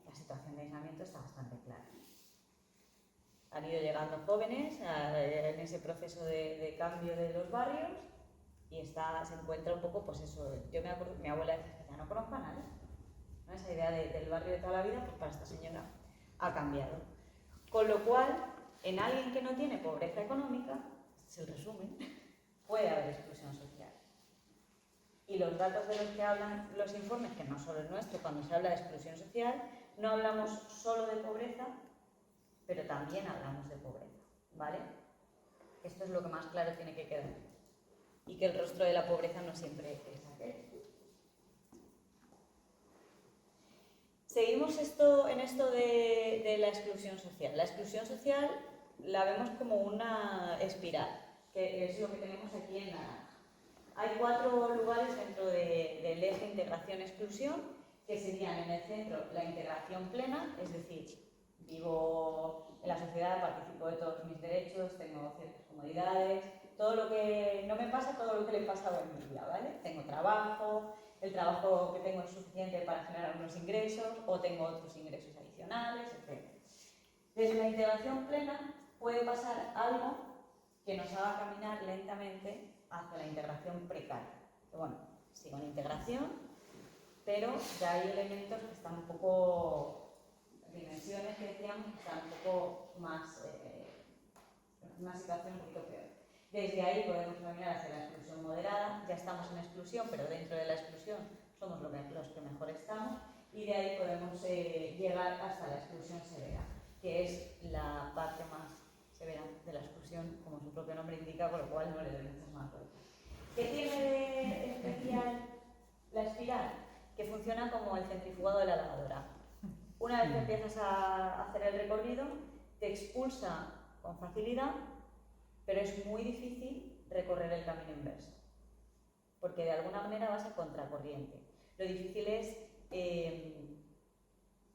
La situación de aislamiento está bastante clara. Han ido llegando jóvenes en ese proceso de cambio de los barrios y se encuentra un poco, pues eso, yo me acuerdo, mi abuela decía, ya no conozco a nadie, ¿no? Esa idea del barrio de toda la vida, pues para esta señora ha cambiado. Con lo cual, en alguien que no tiene pobreza económica, este es el resumen, puede haber exclusión social. Y los datos de los que hablan los informes, que no solo el nuestro, cuando se habla de exclusión social, no hablamos solo de pobreza, pero también hablamos de pobreza, ¿vale? Esto es lo que más claro tiene que quedar. Y que el rostro de la pobreza no siempre es aquel. Seguimos en esto de la exclusión social. La exclusión social la vemos como una espiral, que es lo que tenemos aquí en naranja. Hay 4 lugares dentro del eje integración-exclusión, que serían en el centro la integración plena, es decir, vivo en la sociedad, participo de todos mis derechos, tengo ciertas comodidades, todo lo que no me pasa, todo lo que le pasa en mi vida, ¿vale? Tengo trabajo, el trabajo que tengo es suficiente para generar unos ingresos, o tengo otros ingresos adicionales, etc. Desde la integración plena puede pasar algo que nos haga caminar lentamente hacia la integración precaria. Que bueno, sigo en integración, pero ya hay elementos que están un poco, dimensiones que decíamos, que están un poco más, una situación un poquito peor. Desde ahí podemos caminar hacia la exclusión moderada, ya estamos en exclusión, pero dentro de la exclusión somos los que mejor estamos, y de ahí podemos llegar hasta la exclusión severa, que es la parte más severa de la exclusión, como su propio nombre indica, por lo cual no le doy muchas más vueltas. ¿Qué tiene de especial la espiral? Que funciona como el centrifugado de la lavadora. Una vez que empiezas a hacer el recorrido, te expulsa con facilidad, pero es muy difícil recorrer el camino inverso, porque de alguna manera vas a contracorriente. Lo difícil es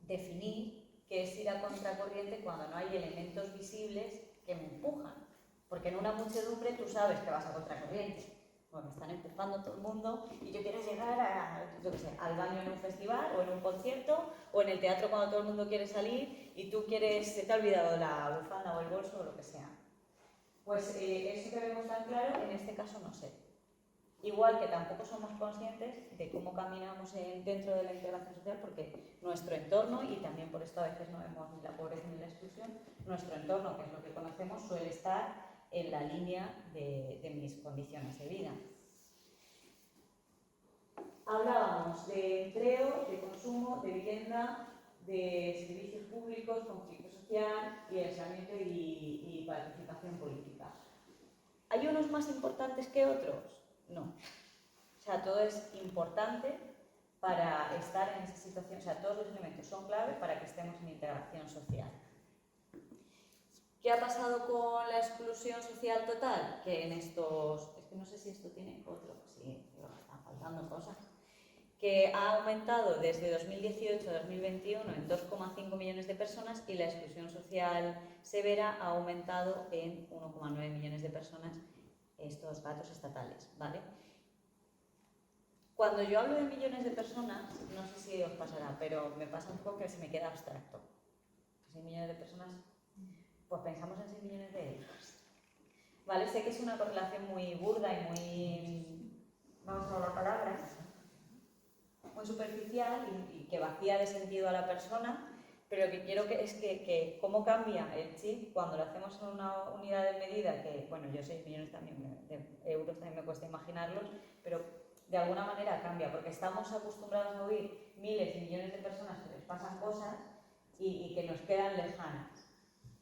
definir qué es ir a contracorriente cuando no hay elementos visibles que me empujan, porque en una muchedumbre tú sabes que vas a contracorriente. Bueno, me están empujando todo el mundo y yo quiero llegar al baño en un festival o en un concierto o en el teatro cuando todo el mundo quiere salir y tú se te ha olvidado la bufanda o el bolso o lo que sea. Pues eso que vemos tan claro, en este caso no sé. Igual que tampoco somos conscientes de cómo caminamos dentro de la integración social, porque nuestro entorno, y también por esto a veces no vemos ni la pobreza ni la exclusión, nuestro entorno, que es lo que conocemos, suele estar en la línea de mis condiciones de vida. Hablábamos de empleo, de consumo, de vivienda, de servicios públicos, conflicto social y aislamiento y participación política. ¿Hay unos más importantes que otros? No. O sea, todo es importante para estar en esa situación, o sea, todos los elementos son clave para que estemos en integración social. ¿Qué ha pasado con la exclusión social total? Que en estos, es que no sé si esto tiene otro, sí, están faltando cosas, que ha aumentado desde 2018 a 2021 en 2,5 millones de personas y la exclusión social severa ha aumentado en 1,9 millones de personas, estos datos estatales, ¿vale? Cuando yo hablo de millones de personas, no sé si os pasará, pero me pasa un poco que se me queda abstracto. 6 millones de personas, pues pensamos en 6 millones de euros. ¿Vale? Sé que es una correlación muy burda y muy, vamos a la palabra, muy superficial y que vacía de sentido a la persona, pero lo que quiero es que cómo cambia el chip cuando lo hacemos en una unidad de medida, que, bueno, yo 6 millones también de euros también me cuesta imaginarlos, pero de alguna manera cambia, porque estamos acostumbrados a oír miles y millones de personas que les pasan cosas y que nos quedan lejanas.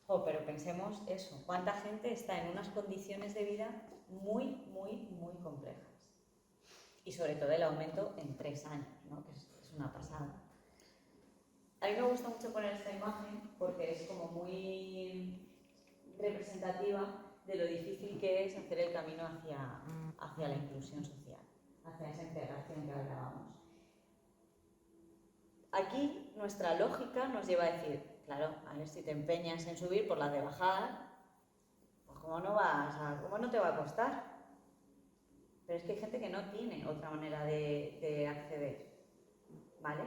Pero pensemos eso, cuánta gente está en unas condiciones de vida muy, muy, muy complejas. Y y sobre todo el aumento en 3 años, ¿no? Que es una pasada. A mí me gusta mucho poner esta imagen porque es como muy representativa de lo difícil que es hacer el camino hacia la inclusión social, hacia esa integración que hablábamos. Aquí nuestra lógica nos lleva a decir, claro, a ver, si te empeñas en subir por las de bajada, pues ¿cómo no te va a costar? Pero es que hay gente que no tiene otra manera de acceder, ¿vale?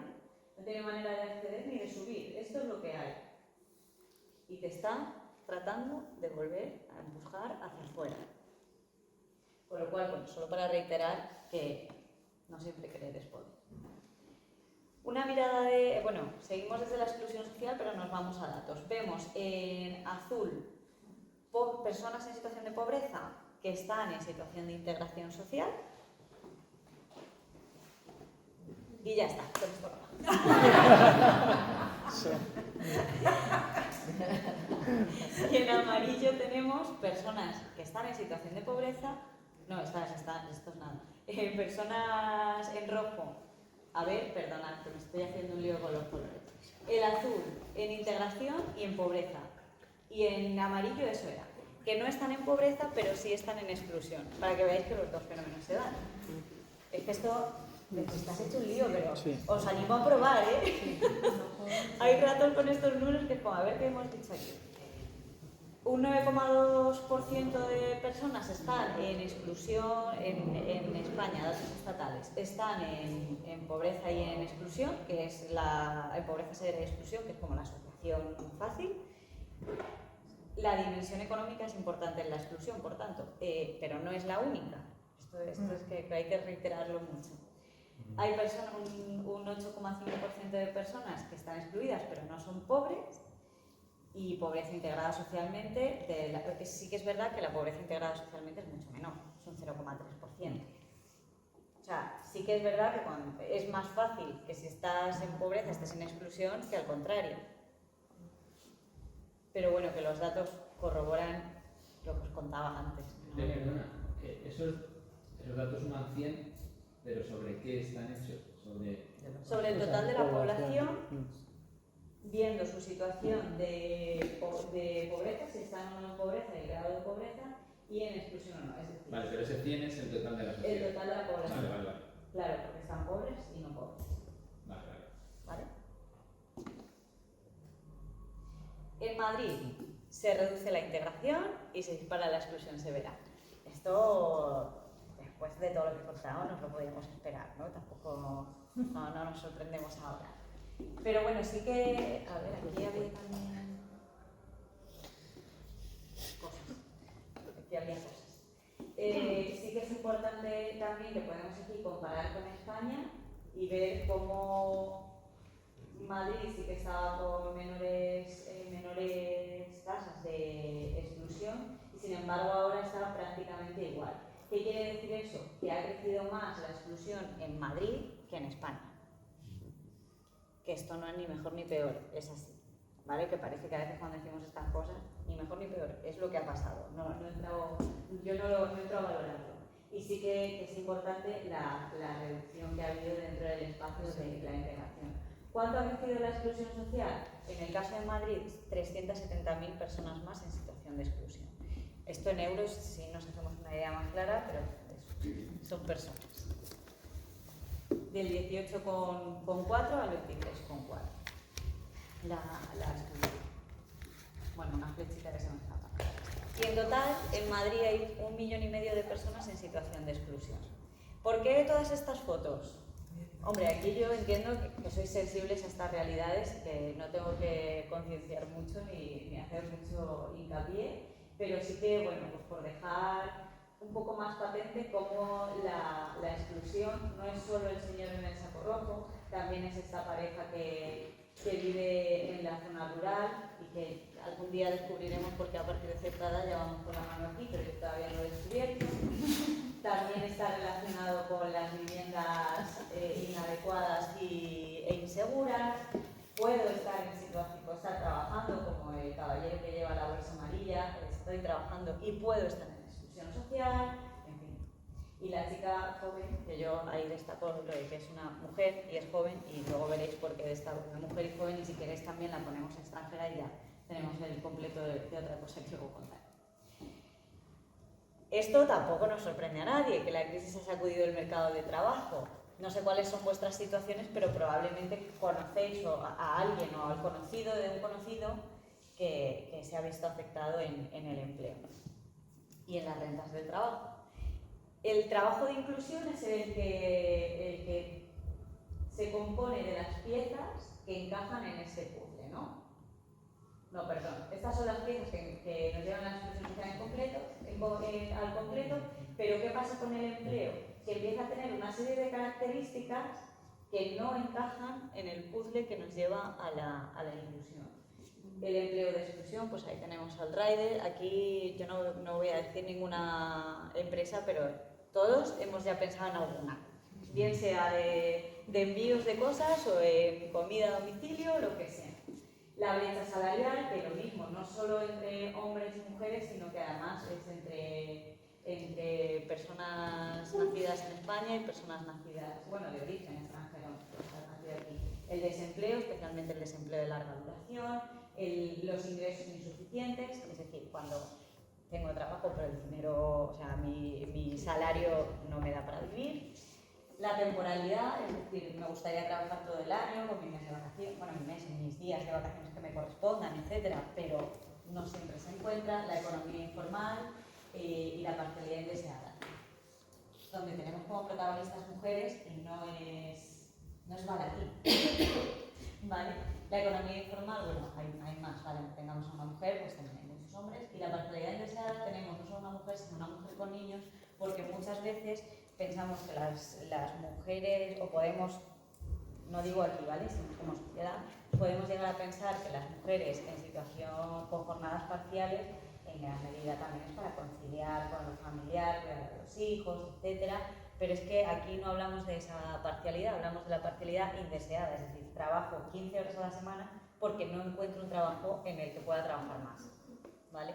No tiene manera de acceder ni de subir, esto es lo que hay. Y te está tratando de volver a empujar hacia afuera. Con lo cual, bueno, solo para reiterar que no siempre querer es poder. Una mirada de... Bueno, seguimos desde la exclusión social, pero nos vamos a datos. Vemos en azul personas en situación de pobreza que están en situación de integración social. Y ya está, con esto Y en amarillo tenemos personas que están en situación de pobreza. No, esto es nada. Personas en rojo. A ver, perdonad, que me estoy haciendo un lío con los colores. El azul en integración y en pobreza. Y en amarillo eso era. Que no están en pobreza, pero sí están en exclusión. Para que veáis que los dos fenómenos se dan. Es que esto... Estás hecho un lío, pero sí. Os animo a probar, ¿eh? Hay ratos con estos números que es como, a ver qué hemos dicho aquí. Un 9,2% de personas están en exclusión en España, datos estatales. Están en pobreza y en exclusión, que es en pobreza severa y exclusión, que es como la asociación fácil. La dimensión económica es importante en la exclusión, por tanto, pero no es la única. Esto es que hay que reiterarlo mucho. Hay un 8,5% de personas que están excluidas pero no son pobres, y pobreza integrada socialmente, sí que es verdad que la pobreza integrada socialmente es mucho menor, es un 0,3%. O sea, sí que es verdad que es más fácil que si estás en pobreza estés en exclusión que al contrario. Pero bueno, que los datos corroboran lo que os contaba antes, ¿no? Perdona, esos datos suman 100. ¿Pero sobre qué están hechos? Sobre el total de la población, viendo su situación de pobreza, si están o no en pobreza, el grado de pobreza, y en exclusión o no. Es decir, Vale, pero ese 100 es el total de la sociedad. el total de la población. Vale. Claro, porque están pobres y no pobres. Vale. En Madrid se reduce la integración y se dispara la exclusión severa. Esto... Después de todo lo que he contado nos lo podíamos esperar, ¿no? Tampoco no nos sorprendemos ahora. Pero bueno, sí que... A ver, aquí había también... cosas. Sí que es importante también que podemos aquí comparar con España y ver cómo Madrid sí que estaba con menores tasas de exclusión y sin embargo ahora está prácticamente igual. ¿Qué quiere decir eso? Que ha crecido más la exclusión en Madrid que en España. Que esto no es ni mejor ni peor, es así. ¿Vale? Que parece que a veces cuando decimos estas cosas, ni mejor ni peor, es lo que ha pasado. Yo no entro a valorarlo. Y sí que es importante la reducción que ha habido dentro del espacio de la integración. ¿Cuánto ha crecido la exclusión social? En el caso de Madrid, 370.000 personas más en situación de exclusión. Esto en euros, si nos hacemos una idea más clara, pero son personas. Del 18,4 al 23,4. La exclusión. Bueno, una flechita que se me escapa. Y en total, en Madrid hay 1,5 millones de personas en situación de exclusión. ¿Por qué todas estas fotos? Hombre, aquí yo entiendo que sois sensibles a estas realidades, que no tengo que concienciar mucho ni hacer mucho hincapié, pero sí que, bueno, pues por dejar un poco más patente cómo la exclusión no es solo el señor en el saco rojo, también es esta pareja que vive en la zona rural y que algún día descubriremos porque a partir de cierta edad ya vamos con la mano aquí, pero yo todavía no lo he descubierto. También está relacionado con las viviendas inadecuadas e inseguras. Puedo estar en situación, puedo estar trabajando como el caballero que lleva la bolsa amarilla, estoy trabajando y puedo estar en exclusión social, en fin. Y la chica joven, que yo ahí destaco lo de que es una mujer y es joven, y luego veréis por qué destaco una mujer y joven, y si queréis también la ponemos extranjera y ya tenemos el completo de otra cosa que luego contar. Esto tampoco nos sorprende a nadie, que la crisis ha sacudido el mercado de trabajo. No sé cuáles son vuestras situaciones, pero probablemente conocéis a alguien o al conocido de un conocido que se ha visto afectado en el empleo y en las rentas del trabajo. El trabajo de inclusión es el que se compone de las piezas que encajan en ese puzzle, ¿no? No, perdón. Estas son las piezas que nos llevan a la exclusión social al completo, pero ¿qué pasa con el empleo? Que empieza a tener una serie de características que no encajan en el puzzle que nos lleva a la inclusión. El empleo de exclusión, pues ahí tenemos al rider. Aquí yo no voy a decir ninguna empresa, pero todos hemos ya pensado en alguna. Bien sea de envíos de cosas o en comida a domicilio, lo que sea. La brecha salarial, que lo mismo, no solo entre hombres y mujeres, sino que además es entre personas nacidas en España y personas nacidas, bueno, de origen extranjero, nacidas aquí. El desempleo, especialmente el desempleo de larga duración, los ingresos insuficientes, es decir, cuando tengo trabajo pero el dinero, o sea, mi salario no me da para vivir. La temporalidad, es decir, me gustaría trabajar todo el año con mi mes de vacaciones, bueno, mis días de vacaciones que me correspondan, etcétera, pero no siempre se encuentra. La economía informal y la parcialidad indeseada, donde tenemos como protagonistas mujeres y no es baladí. ¿Vale? La economía informal, bueno, hay más, ¿vale? Tengamos a una mujer, pues también hay muchos hombres. Y la parcialidad indeseada tenemos no solo una mujer, sino una mujer con niños, porque muchas veces pensamos que las mujeres, o podemos, no digo aquí, ¿vale?, sino como sociedad, podemos llegar a pensar que las mujeres en situación con jornadas parciales, en gran medida también es para conciliar con lo familiar, cuidar a los hijos, etcétera, pero es que aquí no hablamos de esa parcialidad, hablamos de la parcialidad indeseada, es decir, trabajo 15 horas a la semana porque no encuentro un trabajo en el que pueda trabajar más, ¿vale?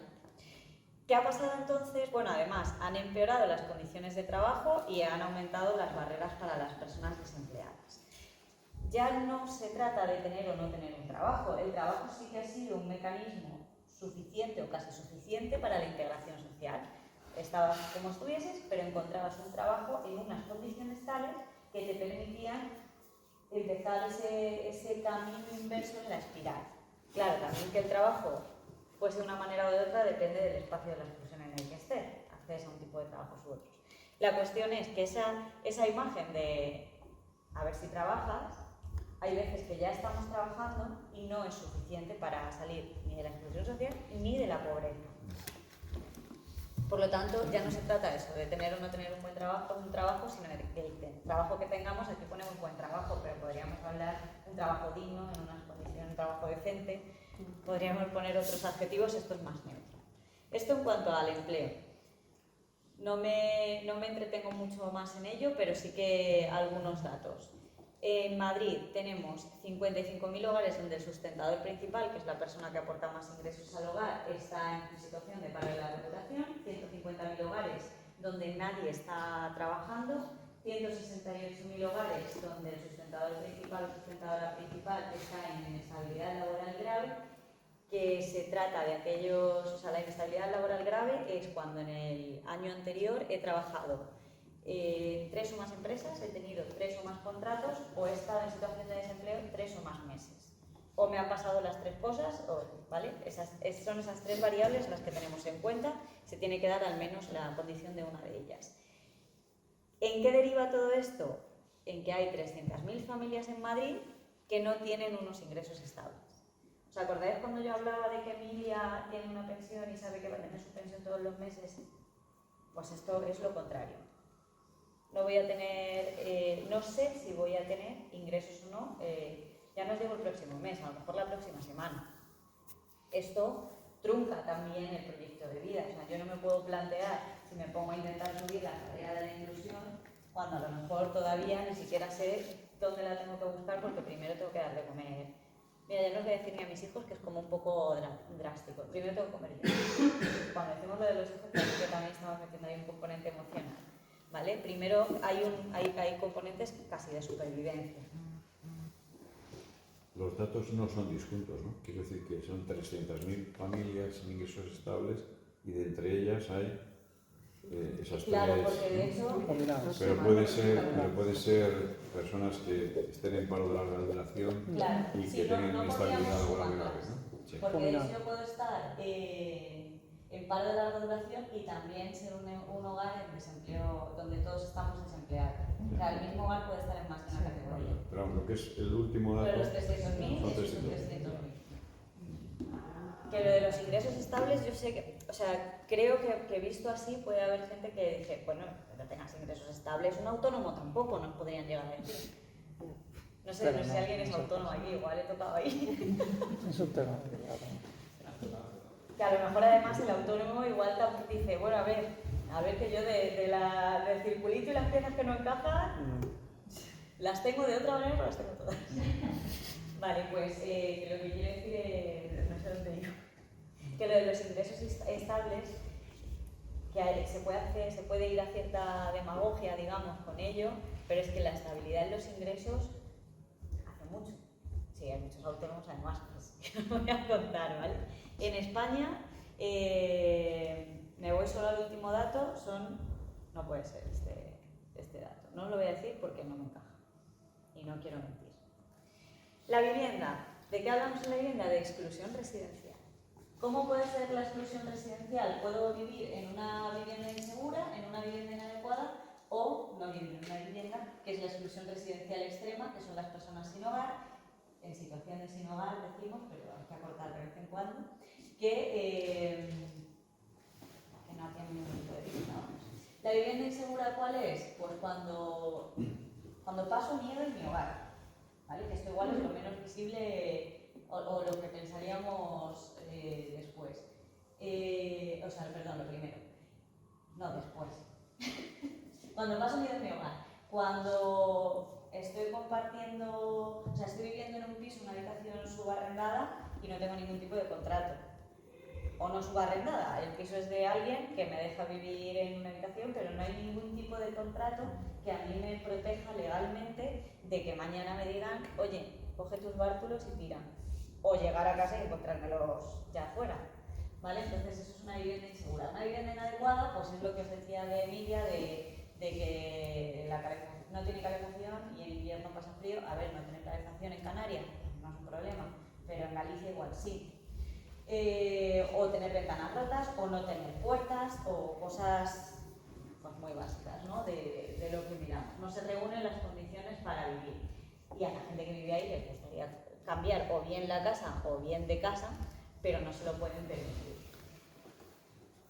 ¿Qué ha pasado entonces? Bueno, además han empeorado las condiciones de trabajo y han aumentado las barreras para las personas desempleadas. Ya no se trata de tener o no tener un trabajo. El trabajo sí que ha sido un mecanismo suficiente o casi suficiente para la integración social. Estabas como estuvieses, pero encontrabas un trabajo en unas condiciones tales que te permitían empezar ese camino inverso en la espiral. Claro, también que el trabajo fuese de una manera o de otra depende del espacio de la exclusión en el que esté, accedes a un tipo de trabajos u otros. La cuestión es que esa imagen de a ver si trabajas, hay veces que ya estamos trabajando y no es suficiente para salir ni de la exclusión social ni de la pobreza. Por lo tanto, ya no se trata de eso, de tener o no tener un trabajo, sino de que el trabajo que tengamos, aquí ponemos buen trabajo, pero podríamos hablar de un trabajo digno, en unas condiciones, un trabajo decente, podríamos poner otros adjetivos, esto es más neutro. Esto en cuanto al empleo. No me entretengo mucho más en ello, pero sí que algunos datos. En Madrid tenemos 55.000 hogares donde el sustentador principal, que es la persona que aporta más ingresos al hogar, está en situación de paro de larga duración, 150.000 hogares donde nadie está trabajando, 168.000 hogares donde el sustentador principal o sustentadora principal está en inestabilidad laboral grave, que se trata de aquellos, o sea, la inestabilidad laboral grave es cuando en el año anterior he trabajado 3 o más empresas, he tenido 3 o más contratos o he estado en situación de desempleo 3 o más meses. O me han pasado las 3 cosas, ¿vale? Son esas 3 variables las que tenemos en cuenta, se tiene que dar al menos la condición de una de ellas. ¿En qué deriva todo esto? En que hay 300.000 familias en Madrid que no tienen unos ingresos estables. ¿Os acordáis cuando yo hablaba de que Emilia tiene una pensión y sabe que va a tener su pensión todos los meses? Pues esto es lo contrario. No voy a tener, no sé si voy a tener ingresos o no, ya no os digo el próximo mes, a lo mejor la próxima semana. Esto trunca también el proyecto de vida. O sea, yo no me puedo plantear, si me pongo a intentar subir la carrera de la inclusión, cuando a lo mejor todavía ni siquiera sé dónde la tengo que buscar porque primero tengo que dar de comer. Mira, ya no os voy a decir ni a mis hijos, que es como un poco drástico. Primero tengo que comer yo. Cuando decimos lo de los hijos, creo que también estamos metiendo ahí un componente emocional. ¿vale? Primero hay componentes casi de supervivencia. Los datos no son disjuntos, ¿no? Quiero decir que son 300.000 familias sin ingresos estables y de entre ellas hay esas Claro, tres, porque de ¿no? hecho, Combinados. Pero puede ser personas que estén en paro de larga duración claro, y sí, que tengan no inestabilidad podríamos laboral sumarlas. grave, ¿no? Sí. Porque de Combinado. hecho yo puedo estar en paro de larga duración y también ser un hogar en desempleo, donde todos estamos desempleados. O sea, el mismo hogar puede estar en más de una categoría. Pero vamos, lo que es el último Pero dato los 300.000 son es 300.000. 300.000. Que lo de los ingresos estables, yo sé que, o sea, creo que visto así puede haber gente que dice, bueno, no tengas ingresos estables, un autónomo tampoco nos podrían llegar a decir. No sé, Pero no sé si no, alguien es no sé. autónomo aquí, igual he tocado ahí. Es un tema delicado. Que a lo mejor además el autónomo igual dice, bueno, a ver que yo del circulito y las piezas que no encajan, las tengo de otra manera, pero las tengo todas. Vale, pues que lo que quiero decir es, no sé dónde iba, que lo de los ingresos estables, que se puede ir a cierta demagogia, digamos, con ello, pero es que la estabilidad en los ingresos hace mucho. Sí, hay muchos autónomos además, pues, que os voy a contar, ¿vale? En España, me voy solo al último dato, no puede ser este dato, no os lo voy a decir porque no me encaja y no quiero mentir. La vivienda, ¿de qué hablamos en la vivienda? De exclusión residencial. ¿Cómo puede ser la exclusión residencial? Puedo vivir en una vivienda insegura, en una vivienda inadecuada, o no vivir en una vivienda, que es la exclusión residencial extrema, que son las personas sin hogar, en situación de sin hogar decimos, pero hay que acortar de vez en cuando, que no tienen ningún tipo de vida. Vamos. ¿La vivienda insegura cuál es? Pues cuando paso miedo en mi hogar, ¿vale? Que esto igual es lo menos visible o lo que pensaríamos después. Lo primero. No, después. Cuando paso miedo en mi hogar. Cuando estoy compartiendo, o sea, estoy viviendo en un piso, una habitación subarrendada y no tengo ningún tipo de contrato. O no subarrendada, el piso es de alguien que me deja vivir en una habitación, pero no hay ningún tipo de contrato que a mí me proteja legalmente de que mañana me digan, oye, coge tus bártulos y tira. O llegar a casa y encontrármelos ya afuera. ¿Vale? Entonces eso es una vivienda insegura. Una vivienda inadecuada, pues es lo que os decía de Emilia, de que no tiene calefacción y en invierno pasa frío. A ver, no tener calefacción en Canarias no es un problema, pero en Galicia igual sí. O tener ventanas rotas, o no tener puertas, o cosas pues, muy básicas, ¿no? de lo que miramos. No se reúnen las condiciones para vivir. Y a la gente que vive ahí les gustaría cambiar o bien la casa o bien de casa, pero no se lo pueden permitir.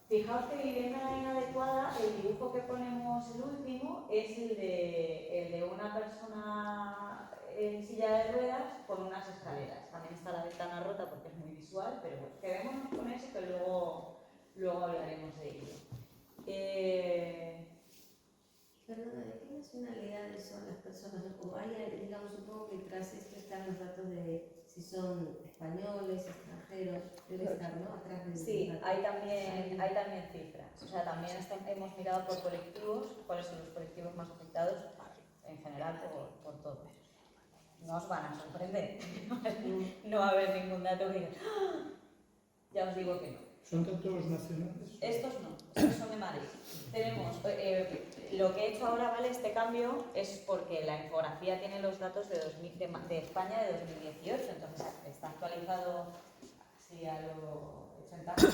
Fijaos que vivienda inadecuada, el dibujo que ponemos el último es el de una persona en silla de ruedas con unas escaleras. También está la ventana rota porque es muy visual, pero bueno, quedémonos con eso que luego hablaremos de ello. Perdona, ¿de qué nacionalidades son las personas? O hay, digamos, supongo que tras esto están los datos de si son españoles, extranjeros, debe estar, ¿no? Atrás de Sí, hay también cifras. O sea, también hemos mirado por colectivos, cuáles son los colectivos más afectados, en general por todos. No os van a sorprender. No va a haber ningún dato que diga, ¡ah! Ya os digo que no. ¿Son datos nacionales? Estos no, estos son de Madrid. Tenemos, lo que he hecho ahora, ¿vale? Este cambio es porque la infografía tiene los datos de España de 2018, entonces está actualizado así a lo hecho en casa,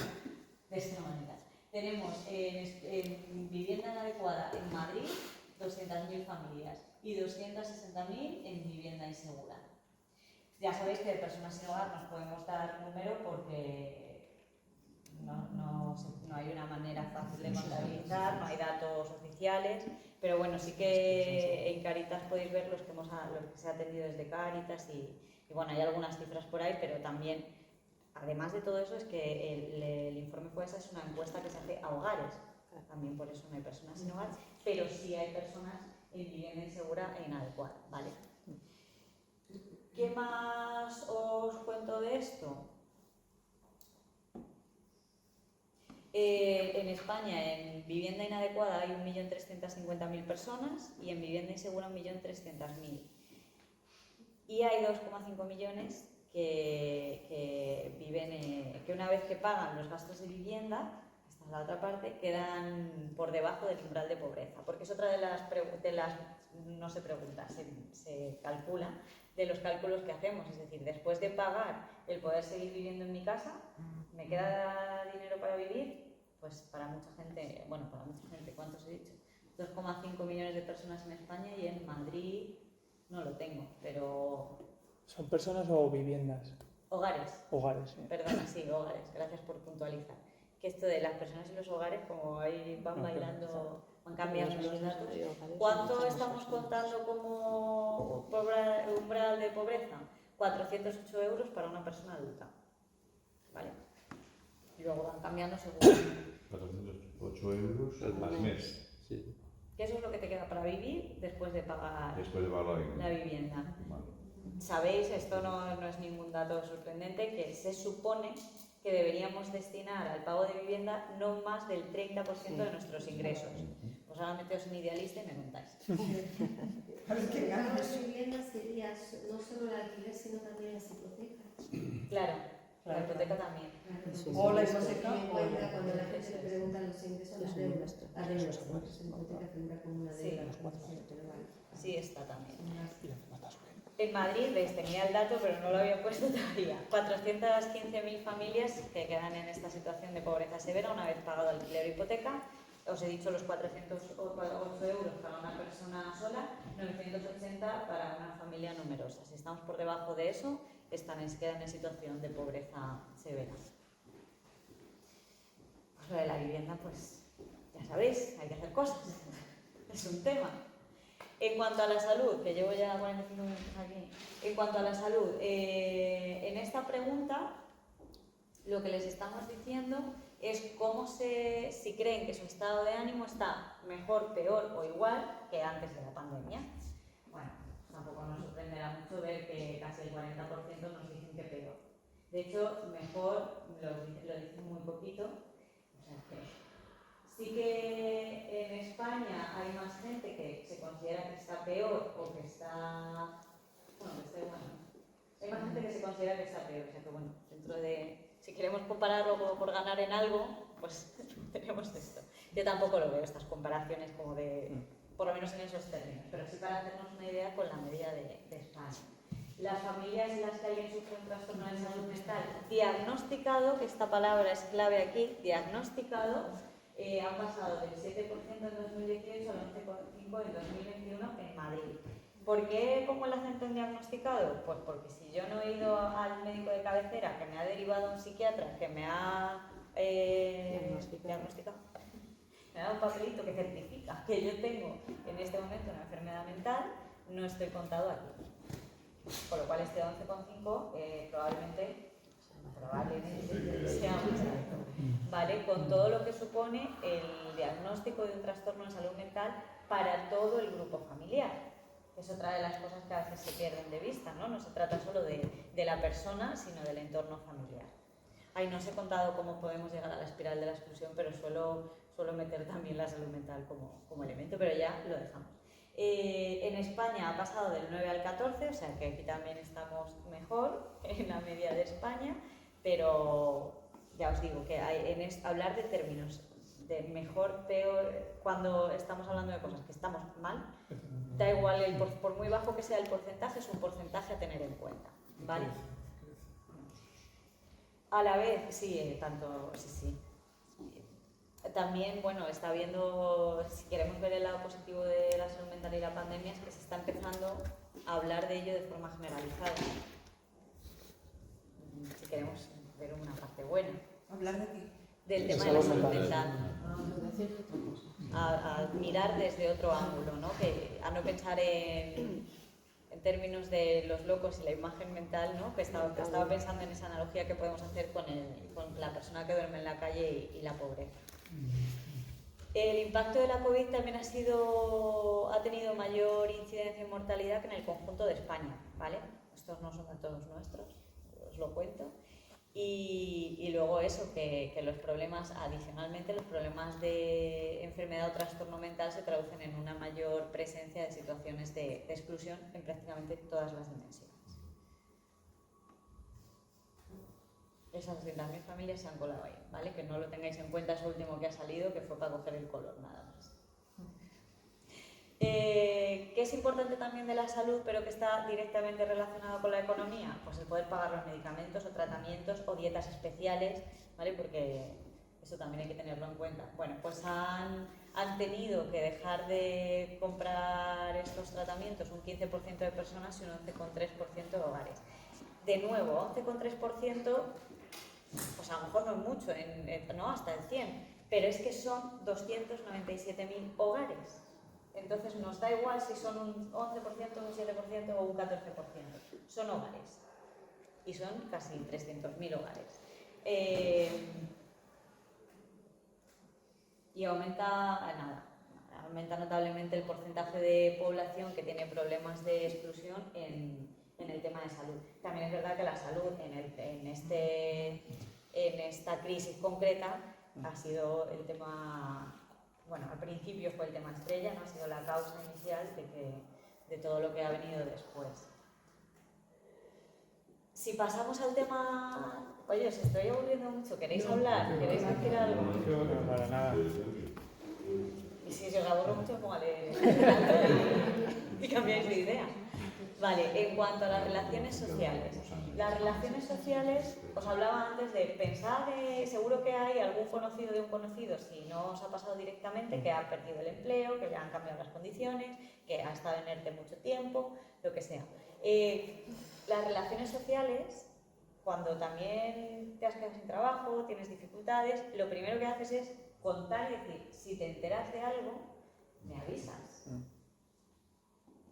de esta manera. Tenemos en vivienda inadecuada en Madrid 200.000 familias y 260.000 en vivienda insegura. Ya sabéis que de personas sin hogar nos podemos dar número porque no hay una manera fácil de contabilizar, no hay datos oficiales, pero bueno, sí que en Cáritas podéis ver los que se ha atendido desde Cáritas y bueno, hay algunas cifras por ahí, pero también, además de todo eso, es que el informe FOESA es una encuesta que se hace a hogares, también por eso no hay personas sin hogar, pero sí hay personas en vivienda insegura e inadecuada, ¿vale? ¿Qué más os cuento de esto? En España, en vivienda inadecuada hay 1.350.000 personas y en vivienda insegura 1.300.000. Y hay 2,5 millones que viven, que una vez que pagan los gastos de vivienda, esta es la otra parte, quedan por debajo del umbral de pobreza. Porque es otra de las no se pregunta, se calcula, de los cálculos que hacemos. Es decir, después de pagar el poder seguir viviendo en mi casa, ¿me queda dinero para vivir? Pues para mucha gente, ¿cuántos he dicho? 2,5 millones de personas en España y en Madrid no lo tengo, pero... ¿Son personas o viviendas? Hogares. Hogares, sí. Perdona, sí, hogares, gracias por puntualizar. Que esto de las personas y los hogares, como ahí van bailando, van cambiando los datos. ¿Cuánto estamos contando como umbral de pobreza? 408 euros para una persona adulta. ¿Vale? Y luego van cambiando según... 408 euros al mes. Sí. Que eso es lo que te queda para vivir después de pagar Después de pagar la vivienda. Vale. Sabéis, esto no es ningún dato sorprendente, que se supone que deberíamos destinar al pago de vivienda no más del 30% de nuestros ingresos. Pues ahora meteos en idealista y me contáis. A ver qué El pago ganas. de vivienda sería no solo el alquiler, sino también las hipotecas. Claro, la hipoteca también. O la hipoteca En o cuenta la- cuando la gente le pregunta los ingresos, las deudas. Las deudas, ¿no? Pues la hipoteca figura como una Sí. deuda. Pero vale. Sí, está también. Y la mata su bien. En Madrid, veis, tenía el dato, pero no lo había puesto todavía. 415.000 familias que quedan en esta situación de pobreza severa una vez pagado alquiler o hipoteca. Os he dicho los 408 euros para una persona sola, 980 para una familia numerosa. Si estamos por debajo de eso, quedan en situación de pobreza severa. Pues lo de la vivienda, pues ya sabéis, hay que hacer cosas. Es un tema. En cuanto a la salud, que llevo ya 45 minutos aquí, en cuanto a la salud, en esta pregunta lo que les estamos diciendo es si creen que su estado de ánimo está mejor, peor o igual que antes de la pandemia. Bueno, tampoco nos sorprenderá mucho ver que casi el 40% nos dicen que peor. De hecho, mejor lo dicen muy poquito. O sea que sí que en España hay más gente que se considera que está peor o que está... Bueno, que está igual, ¿no? Hay más gente que se considera que está peor. O sea que bueno, dentro de... Si queremos compararlo como por ganar en algo, pues tenemos esto. Yo tampoco lo veo, estas comparaciones como de... Por lo menos en esos términos, pero sí para hacernos una idea con la media de España. Las familias en las que alguien sufre un trastorno de salud mental diagnosticado, que esta palabra es clave aquí, diagnosticado, han pasado del 7% en 2018 al 11,5% en 2021 en Madrid. ¿Por qué pongo el acento en diagnosticado? Pues porque si yo no he ido al médico de cabecera, que me ha derivado a un psiquiatra, que me ha diagnosticado, me ha dado un papelito que certifica que yo tengo en este momento una enfermedad mental, no estoy contado aquí. Con lo cual este 11,5 probablemente sea más alto. ¿Vale? Con todo lo que supone el diagnóstico de un trastorno de salud mental para todo el grupo familiar. Es otra de las cosas que a veces se pierden de vista, ¿no? No se trata solo de la persona, sino del entorno familiar. Ahí no os he contado cómo podemos llegar a la espiral de la exclusión, pero suelo meter también la salud mental como elemento, pero ya lo dejamos. En España ha pasado del 9 al 14, o sea que aquí también estamos mejor en la media de España, pero ya os digo que hablar de términos de mejor, peor, cuando estamos hablando de cosas que estamos mal, da igual, por muy bajo que sea el porcentaje, es un porcentaje a tener en cuenta, ¿vale? A la vez, sí, sí. También, bueno, está viendo, si queremos ver el lado positivo de la salud mental y la pandemia, es que se está empezando a hablar de ello de forma generalizada. Si queremos ver una parte buena. ¿Hablar de qué? Del tema de la salud mental. A mirar desde otro ángulo, ¿no? A no pensar en términos de los locos y la imagen mental, ¿no? Que estaba pensando en esa analogía que podemos hacer con la persona que duerme en la calle y la pobreza. El impacto de la COVID también ha tenido mayor incidencia en mortalidad que en el conjunto de España, ¿vale? Estos no son datos nuestros, os lo cuento. Y luego eso, que los problemas, adicionalmente, los problemas de enfermedad o trastorno mental se traducen en una mayor presencia de situaciones de exclusión en prácticamente todas las dimensiones. Esas 200.000 familias se han colado ahí, ¿vale? Que no lo tengáis en cuenta, eso último que ha salido, que fue para coger el color, nada más. ¿Qué es importante también de la salud, pero que está directamente relacionado con la economía? Pues el poder pagar los medicamentos o tratamientos o dietas especiales, ¿vale? Porque eso también hay que tenerlo en cuenta. Bueno, pues han tenido que dejar de comprar estos tratamientos un 15% de personas y un 11,3% de hogares. De nuevo, 11,3%, pues a lo mejor no es mucho, no hasta el 100%, pero es que son 297.000 hogares. Entonces nos da igual si son un 11%, un 7% o un 14%. Son hogares. Y son casi 300.000 hogares. Y aumenta notablemente el porcentaje de población que tiene problemas de exclusión en el tema de salud. También es verdad que la salud en esta crisis concreta ha sido el tema... Bueno, al principio fue el tema estrella, no ha sido la causa inicial de todo lo que ha venido después. Si pasamos al tema... Oye, os estoy aburriendo mucho, ¿queréis hablar? ¿Queréis decir algo? No, para nada. Y si os aburro mucho, póngale y cambiáis de idea. Vale, en cuanto a las relaciones sociales. Las relaciones sociales, os hablaba antes de pensar, seguro que hay algún conocido de un conocido, si no os ha pasado directamente, que ha perdido el empleo, que le han cambiado las condiciones, que ha estado en ERTE mucho tiempo, lo que sea. Las relaciones sociales, cuando también te has quedado sin trabajo, tienes dificultades, lo primero que haces es contar y decir, si te enteras de algo, me avisas.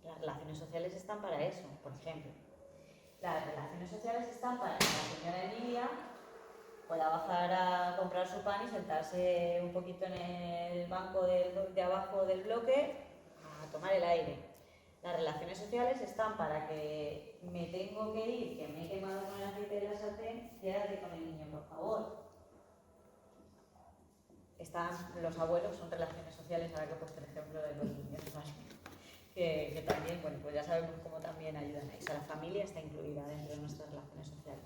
Las relaciones sociales están para eso, por ejemplo. Las relaciones sociales están para que la señora Emilia pueda bajar a comprar su pan y sentarse un poquito en el banco de abajo del bloque a tomar el aire. Las relaciones sociales están para que me tengo que ir, que me he quemado con el aceite de la sartén, quédate con el niño, por favor. Los abuelos son relaciones sociales, ahora que he puesto el ejemplo de los niños, ¿vale? Que también, bueno, pues ya sabemos cómo también ayudan a eso. La familia está incluida dentro de nuestras relaciones sociales.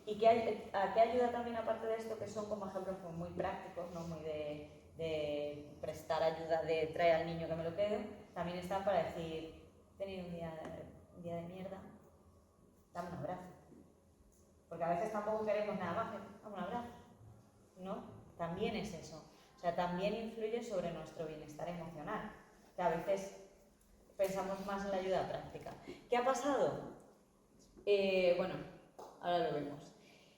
¿Y a qué ayuda también, aparte de esto, que son como ejemplos muy prácticos, ¿no? Muy de prestar ayuda, de traer al niño que me lo quedo? También están para decir, he tenido un día de mierda, dame un abrazo. Porque a veces tampoco queremos nada más que dame un abrazo, ¿no? También es eso. O sea, también influye sobre nuestro bienestar emocional. Que a veces pensamos más en la ayuda práctica. ¿Qué ha pasado? Bueno, ahora lo vemos.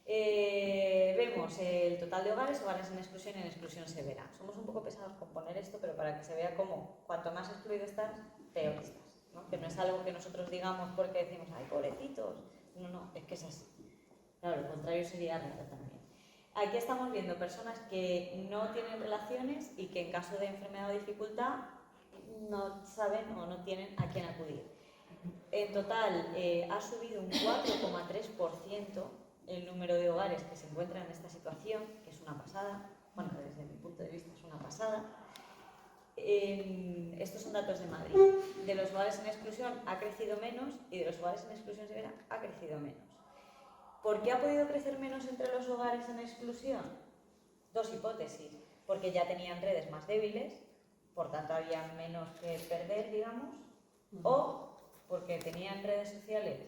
Vemos el total de hogares en exclusión y en exclusión severa. Somos un poco pesados con poner esto, pero para que se vea cómo cuanto más excluido estás, peor estás, ¿no? Que no es algo que nosotros digamos porque decimos, ay, pobrecitos. No, es que es así. Claro, lo contrario sería raro también. Aquí estamos viendo personas que no tienen relaciones y que en caso de enfermedad o dificultad no saben o no tienen a quién acudir. En total ha subido un 4,3% el número de hogares que se encuentran en esta situación, que es una pasada. Bueno, desde mi punto de vista es una pasada. Estos son datos de Madrid. De los hogares en exclusión ha crecido menos y de los hogares en exclusión severa ha crecido menos. ¿Por qué ha podido crecer menos entre los hogares en exclusión? Dos hipótesis. Porque ya tenían redes más débiles, por tanto había menos que perder, digamos, o porque tenían redes sociales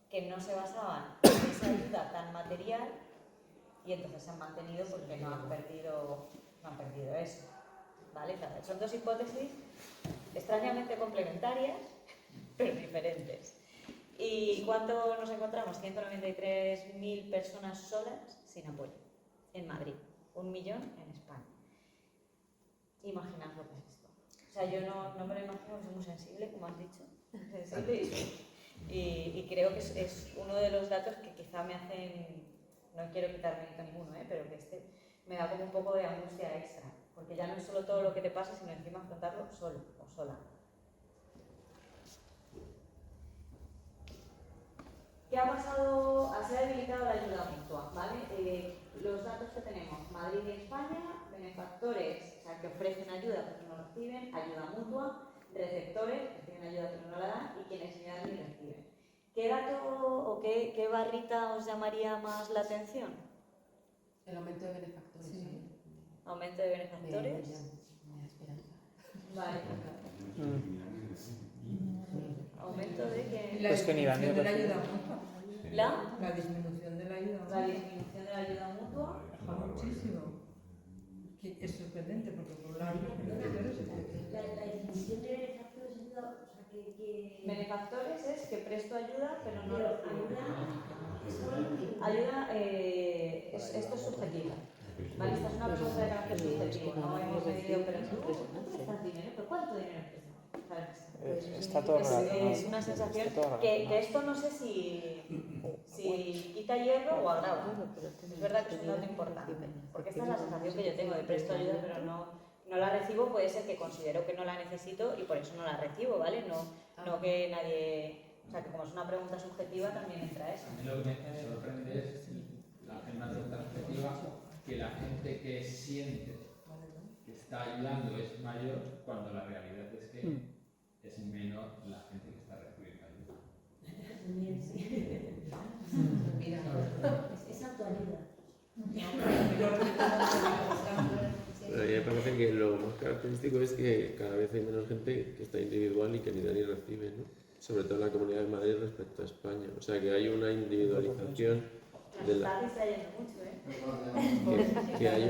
que no se basaban en esa ayuda tan material y entonces se han mantenido porque no han perdido eso. ¿Vale? Son dos hipótesis extrañamente complementarias, pero diferentes. ¿Y cuánto nos encontramos? 193.000 personas solas sin apoyo en Madrid, 1 millón en España. Imaginad lo que es esto. O sea, yo no me lo imagino, soy muy sensible, como has dicho, sensible y creo que es uno de los datos que quizá me hacen, no quiero quitar mérito a ninguno, pero que me da como un poco de angustia extra, porque ya no es solo todo lo que te pasa, sino encima afrontarlo solo o sola. ¿Qué ¿Qué ha pasado? Se ha debilitado la ayuda mutua, ¿vale? Los datos que tenemos, Madrid y España, benefactores, o sea, que ofrecen ayuda pero no reciben, ayuda mutua, receptores, que reciben ayuda pero no la dan, y quienes ni dan ni reciben. ¿Qué dato o qué barrita os llamaría más la atención? El aumento de benefactores. Sí. ¿Aumento de benefactores? Me da esperanza. Vale. ¿Aumento de qué? La Pues que ni dan ni disminución de la reciben. ayuda mutua. La La disminución de la ayuda La mutua. disminución de la ayuda mutua. Baja muchísimo. Que es sorprendente porque por un lado La disminución de benefactores ayuda, o sea, que... Benefactores es que presto ayuda, pero no Pero recibo. ayuda, Esto es subjetivo. Vale, esta es una pregunta de carácter subjetivo. No hemos medido, pero tú prestas dinero, pero ¿cuánto dinero prestas? ¿Sabes? Está todo relacionado. Es una sensación Está todo que relacionado. esto no sé si quita hierro o agrava. Es verdad que es un dato importante, porque esta es la sensación que yo tengo de presto ayuda, pero no la recibo. Puede ser que considero que no la necesito y por eso no la recibo, ¿vale? No que nadie... O sea, que como es una pregunta subjetiva también entra eso. A mí lo que me sorprende es una pregunta subjetiva, que la gente que siente que está ayudando es mayor, cuando la realidad es que es menor la gente que está recibiendo ayuda. Mira, es autoayuda. Pero a mí me parece que lo más característico es que cada vez hay menos gente que está individual y que ni da ni recibe, ¿no? Sobre todo en la Comunidad de Madrid respecto a España. O sea, que hay una individualización de Nos la... está distrayendo mucho, ¿eh? que hay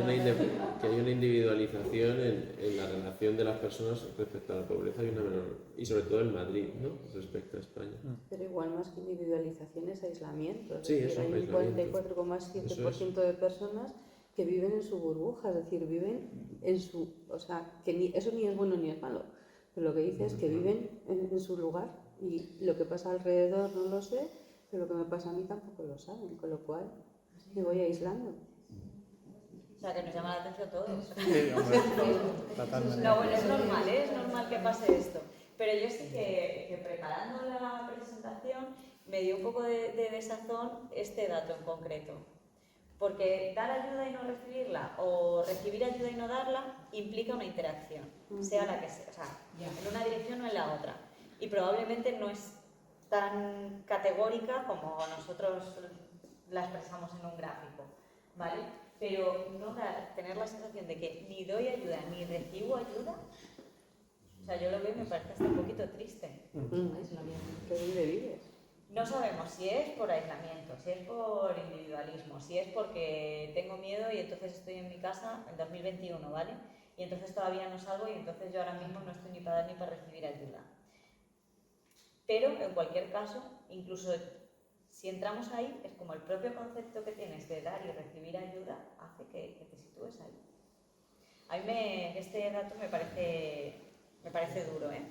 una individualización en la relación de las personas respecto a la pobreza y una menor, y sobre todo en Madrid, ¿no? Respecto a España. Pero igual más que individualización es aislamiento. Es Sí, decir, eso, hay un aislamiento. 44,7% de personas que viven en su burbuja, es decir, viven en su... O sea, que eso ni es bueno ni es malo. Pero lo que dice es que viven en su lugar y lo que pasa alrededor no lo sé, pero lo que me pasa a mí tampoco lo saben, con lo cual me voy aislando. O sea, que nos llama la atención todo. Sí, hombre, totalmente. No, bueno, es normal, ¿eh? Es normal que pase esto. Pero yo sí que preparando la presentación me dio un poco de desazón este dato en concreto. Porque dar ayuda y no recibirla, o recibir ayuda y no darla, implica una interacción, sea la que sea, o sea, en una dirección o en la otra. Y probablemente no es tan categórica como nosotros la expresamos en un gráfico, ¿vale? Pero tener la sensación de que ni doy ayuda ni recibo ayuda, o sea, yo lo veo y me parece hasta un poquito triste. ¿Que dónde vives? No sabemos si es por aislamiento, si es por individualismo, si es porque tengo miedo y entonces estoy en mi casa en 2021, ¿vale? Y entonces todavía no salgo y entonces yo ahora mismo no estoy ni para dar ni para recibir ayuda. Pero en cualquier caso, incluso si entramos ahí, es como el propio concepto que tienes de dar y recibir ayuda hace que te sitúes ahí. A mí este dato me parece duro, ¿eh?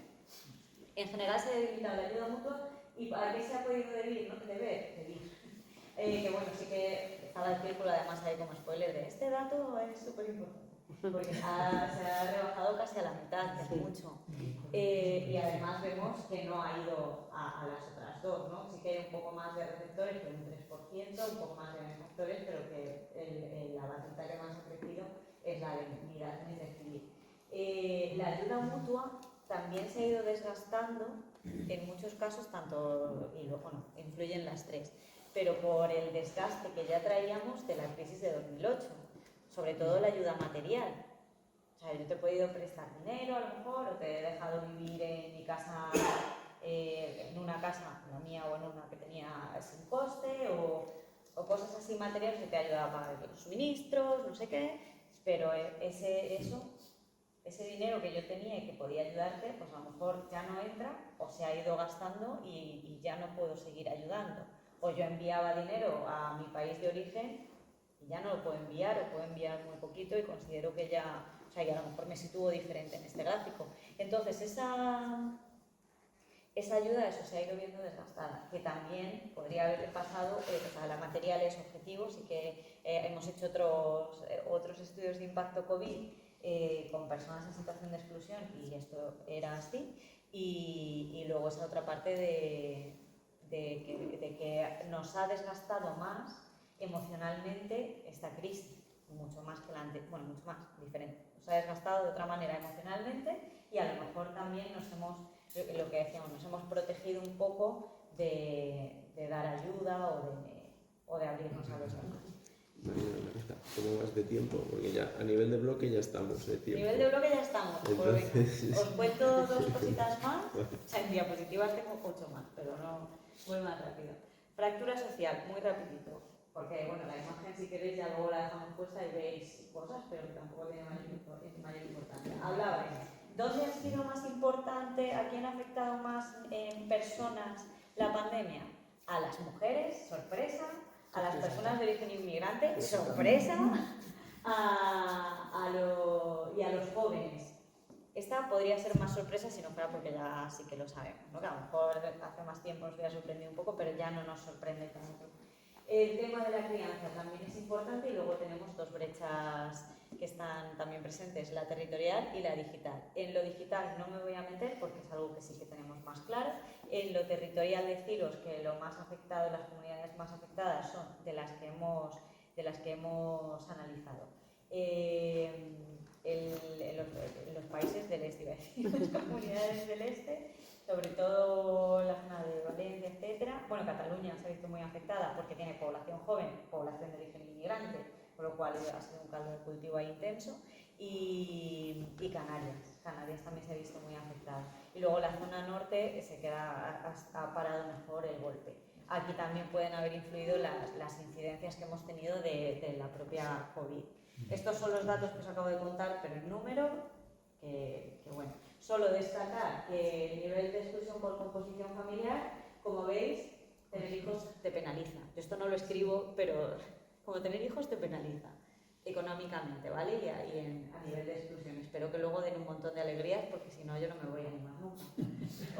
En general se ha debilitado la ayuda mutua. ¿Y para qué se ha podido deber? Que bueno, sí que estaba el círculo además ahí como spoiler de este dato es súper importante, porque se ha rebajado casi a la mitad, que es mucho. Y además vemos que no ha ido a las otras dos, ¿no? Sí que hay un poco más de receptores, que un 3%, un poco más de benefactores, pero que la batita que más ha crecido es la de ni dar ni recibir. La ayuda mutua también se ha ido desgastando en muchos casos, influyen las tres, pero por el desgaste que ya traíamos de la crisis de 2008, sobre todo la ayuda material. O sea, yo te he podido prestar dinero a lo mejor, o te he dejado vivir en mi casa, en una casa, la mía o en una que tenía sin coste, o cosas así materiales que te ayudan a pagar los suministros, no sé qué, pero ese dinero que yo tenía y que podía ayudarte, pues a lo mejor ya no entra o se ha ido gastando y ya no puedo seguir ayudando. O yo enviaba dinero a mi país de origen y ya no lo puedo enviar o puedo enviar muy poquito y considero que ya, o sea, y a lo mejor me sitúo diferente en este gráfico. Entonces, esa ayuda, eso se ha ido viendo desgastada, que también podría haberle pasado, la materiales objetivos, y que hemos hecho otros estudios de impacto COVID con personas en situación de exclusión y esto era así, y luego esa otra parte de de que nos ha desgastado más emocionalmente esta crisis, mucho más que la anterior, bueno, mucho más, diferente. Nos ha desgastado de otra manera emocionalmente y a lo mejor también nos hemos, lo que decíamos, nos hemos protegido un poco de dar ayuda o de abrirnos a los demás. Marina, ¿cómo vas de tiempo? Porque ya a nivel de bloque ya estamos de A tiempo. nivel de bloque ya estamos. Entonces... Pues, os cuento 2 cositas más. O sea, en diapositivas tengo 8 más, pero no voy más rápido. Fractura social, muy rapidito. Porque, bueno, la imagen, si queréis, ya luego la dejamos puesta y veis cosas, pero que tampoco tiene mayor importancia. Hablabais, ¿dónde ha sido más importante, a quién ha afectado más en personas la pandemia? A las mujeres, sorpresa. A las personas de origen inmigrante, sorpresa. Y a los jóvenes. Esta podría ser más sorpresa si no fuera porque ya sí que lo sabemos, ¿no? Que a lo mejor hace más tiempo nos hubiera sorprendido un poco, pero ya no nos sorprende tanto. El tema de la crianza también es importante y luego tenemos 2 brechas que están también presentes, la territorial y la digital. En lo digital no me voy a meter porque es algo que sí que tenemos más claro. En lo territorial deciros que lo más afectado, las comunidades más afectadas son de las que hemos analizado. En los países del este, iba a decir, las comunidades del este, sobre todo la zona de Valencia, etcétera. Bueno, Cataluña se ha visto muy afectada porque tiene población joven, población de origen inmigrante, con lo cual ha sido un caldo de cultivo ahí intenso. Y Canarias también se ha visto muy afectada. Y luego la zona norte ha parado mejor el golpe. Aquí también pueden haber influido las incidencias que hemos tenido de la propia COVID. Estos son los datos que os acabo de contar, pero en número, que bueno. Solo destacar que el nivel de exclusión por composición familiar, como veis, tener hijos te penaliza. Yo esto no lo escribo, pero como tener hijos te penaliza económicamente, ¿vale? Y a nivel de exclusión. Espero que luego den un montón de alegrías, porque si no yo no me voy a animar nunca.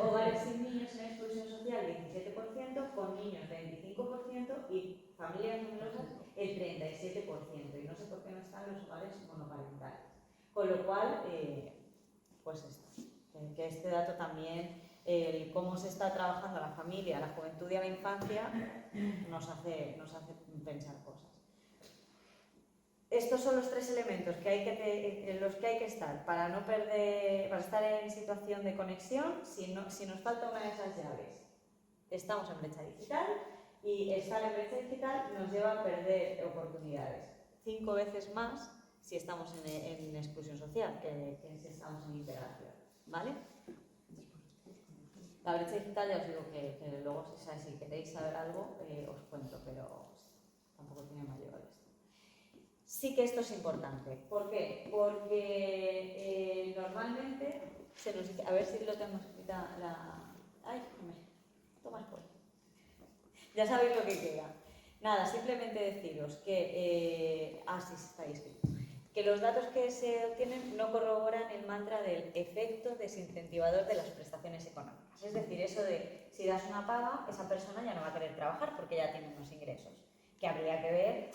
Hogares sin niños en exclusión social, 17%, con niños 25% y familias numerosas el 37%. Y no sé por qué no están los hogares monoparentales. Con lo cual, pues esto, que este dato también, cómo se está trabajando la familia, la juventud y la infancia, nos hace pensar cosas. Estos son los 3 elementos en los que hay que estar para no perder, para estar en situación de conexión. Si nos falta una de esas llaves, estamos en brecha digital y estar en brecha digital nos lleva a perder oportunidades 5 veces más si estamos en exclusión social que si estamos en integración, ¿vale? La brecha digital ya os digo que luego si queréis saber algo os cuento, pero tampoco tiene mayor esto. Sí que esto es importante. ¿Por qué? Porque normalmente se nos dice, a ver si lo tengo escrita Ay, toma por. Ya sabéis lo que queda. Nada, simplemente deciros que... sí, está ahí escrito. Que los datos que se obtienen no corroboran el mantra del efecto desincentivador de las prestaciones económicas. Es decir, eso de si das una paga, esa persona ya no va a querer trabajar porque ya tiene unos ingresos. Que habría que ver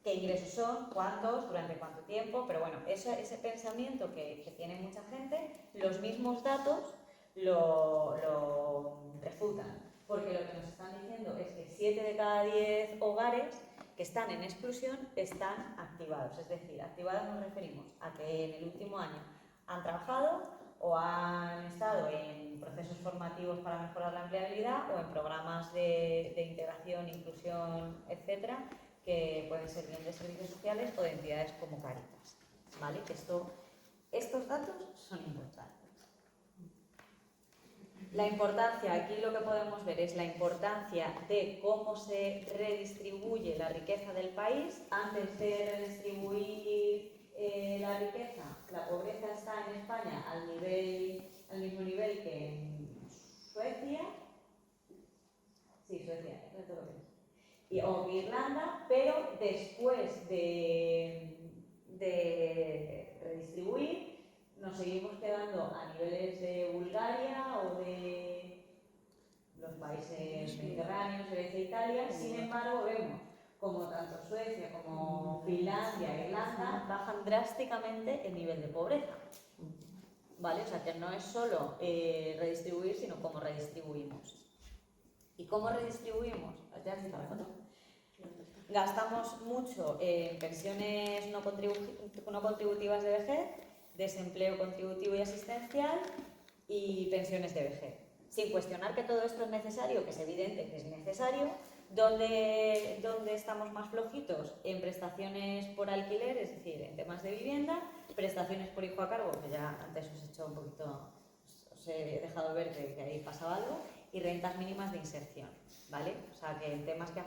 qué ingresos son, cuántos, durante cuánto tiempo, pero bueno, ese pensamiento que tiene mucha gente, los mismos datos lo refutan. Porque lo que nos están diciendo es que 7 de cada 10 hogares que están en exclusión están activados. Es decir, activados nos referimos a que en el último año han trabajado o han estado en procesos formativos para mejorar la empleabilidad o en programas de integración, inclusión, etcétera, que pueden ser bien de servicios sociales o de entidades como Cáritas. ¿Vale? Que estos datos son importantes. La importancia, aquí lo que podemos ver es la importancia de cómo se redistribuye la riqueza del país. Antes de redistribuir la riqueza, la pobreza está en España al mismo nivel que en Suecia. Sí, Suecia, o Irlanda, pero después de redistribuir, nos seguimos quedando a niveles de Bulgaria o de los países mediterráneos, Grecia e Italia. Sin embargo, vemos como tanto Suecia como Finlandia e Irlanda bajan drásticamente el nivel de pobreza. ¿Vale? O sea que no es solo redistribuir, sino cómo redistribuimos. ¿Y cómo redistribuimos? ¿Ya has visto la foto? Gastamos mucho en pensiones no contributivas de vejez, desempleo contributivo y asistencial y pensiones de vejez. Sin cuestionar que todo esto es necesario, que es evidente que es necesario. ¿Dónde estamos más flojitos? En prestaciones por alquiler, es decir, en temas de vivienda, prestaciones por hijo a cargo, que ya antes os he hecho un poquito, os he dejado ver que ahí pasaba algo, y rentas mínimas de inserción, ¿vale? O sea, que en temas que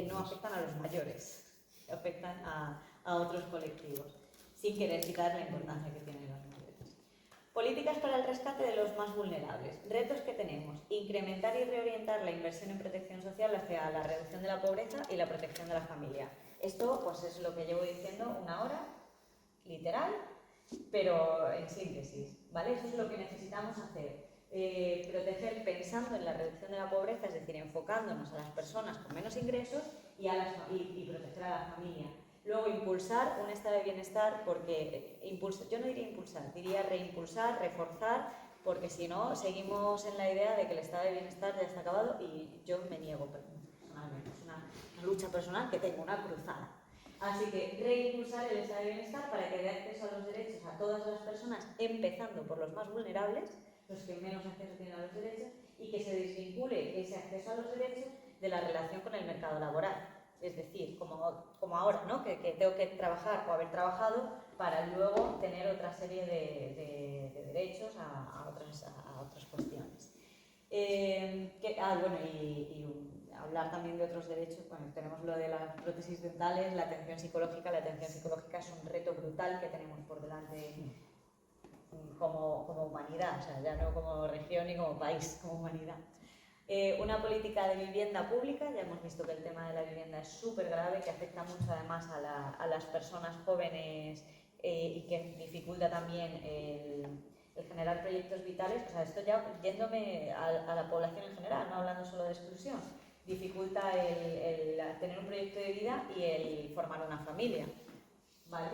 no afectan a los mayores, que afectan a otros colectivos, sin querer quitar la importancia que tienen los mayores. Políticas para el rescate de los más vulnerables. Retos que tenemos: incrementar y reorientar la inversión en protección social hacia la reducción de la pobreza y la protección de la familia. Esto pues es lo que llevo diciendo una hora, literal, pero en síntesis, ¿vale? Eso es lo que necesitamos hacer. Proteger pensando en la reducción de la pobreza, es decir, enfocándonos a las personas con menos ingresos y proteger a la familia. Luego, impulsar un estado de bienestar, porque yo no diría impulsar, diría reimpulsar, reforzar, porque si no, seguimos en la idea de que el estado de bienestar ya está acabado y yo me niego personalmente. Es una lucha personal que tengo, una cruzada. Así que reimpulsar el estado de bienestar para que dé acceso a los derechos a todas las personas, empezando por los más vulnerables, los que menos acceso tienen a los derechos, y que se desvincule ese acceso a los derechos de la relación con el mercado laboral. Es decir, como ahora, ¿no? que tengo que trabajar o haber trabajado para luego tener otra serie de derechos a otras cuestiones. Bueno, y hablar también de otros derechos. Bueno, tenemos lo de las prótesis dentales, la atención psicológica. La atención psicológica es un reto brutal que tenemos por delante como humanidad, o sea, ya no como región ni como país, como humanidad. Una política de vivienda pública. Ya hemos visto que el tema de la vivienda es súper grave, que afecta mucho además a las personas jóvenes y que dificulta también el generar proyectos vitales. O sea, esto ya yéndome a la población en general, no hablando solo de exclusión, dificulta el tener un proyecto de vida y el formar una familia, ¿vale?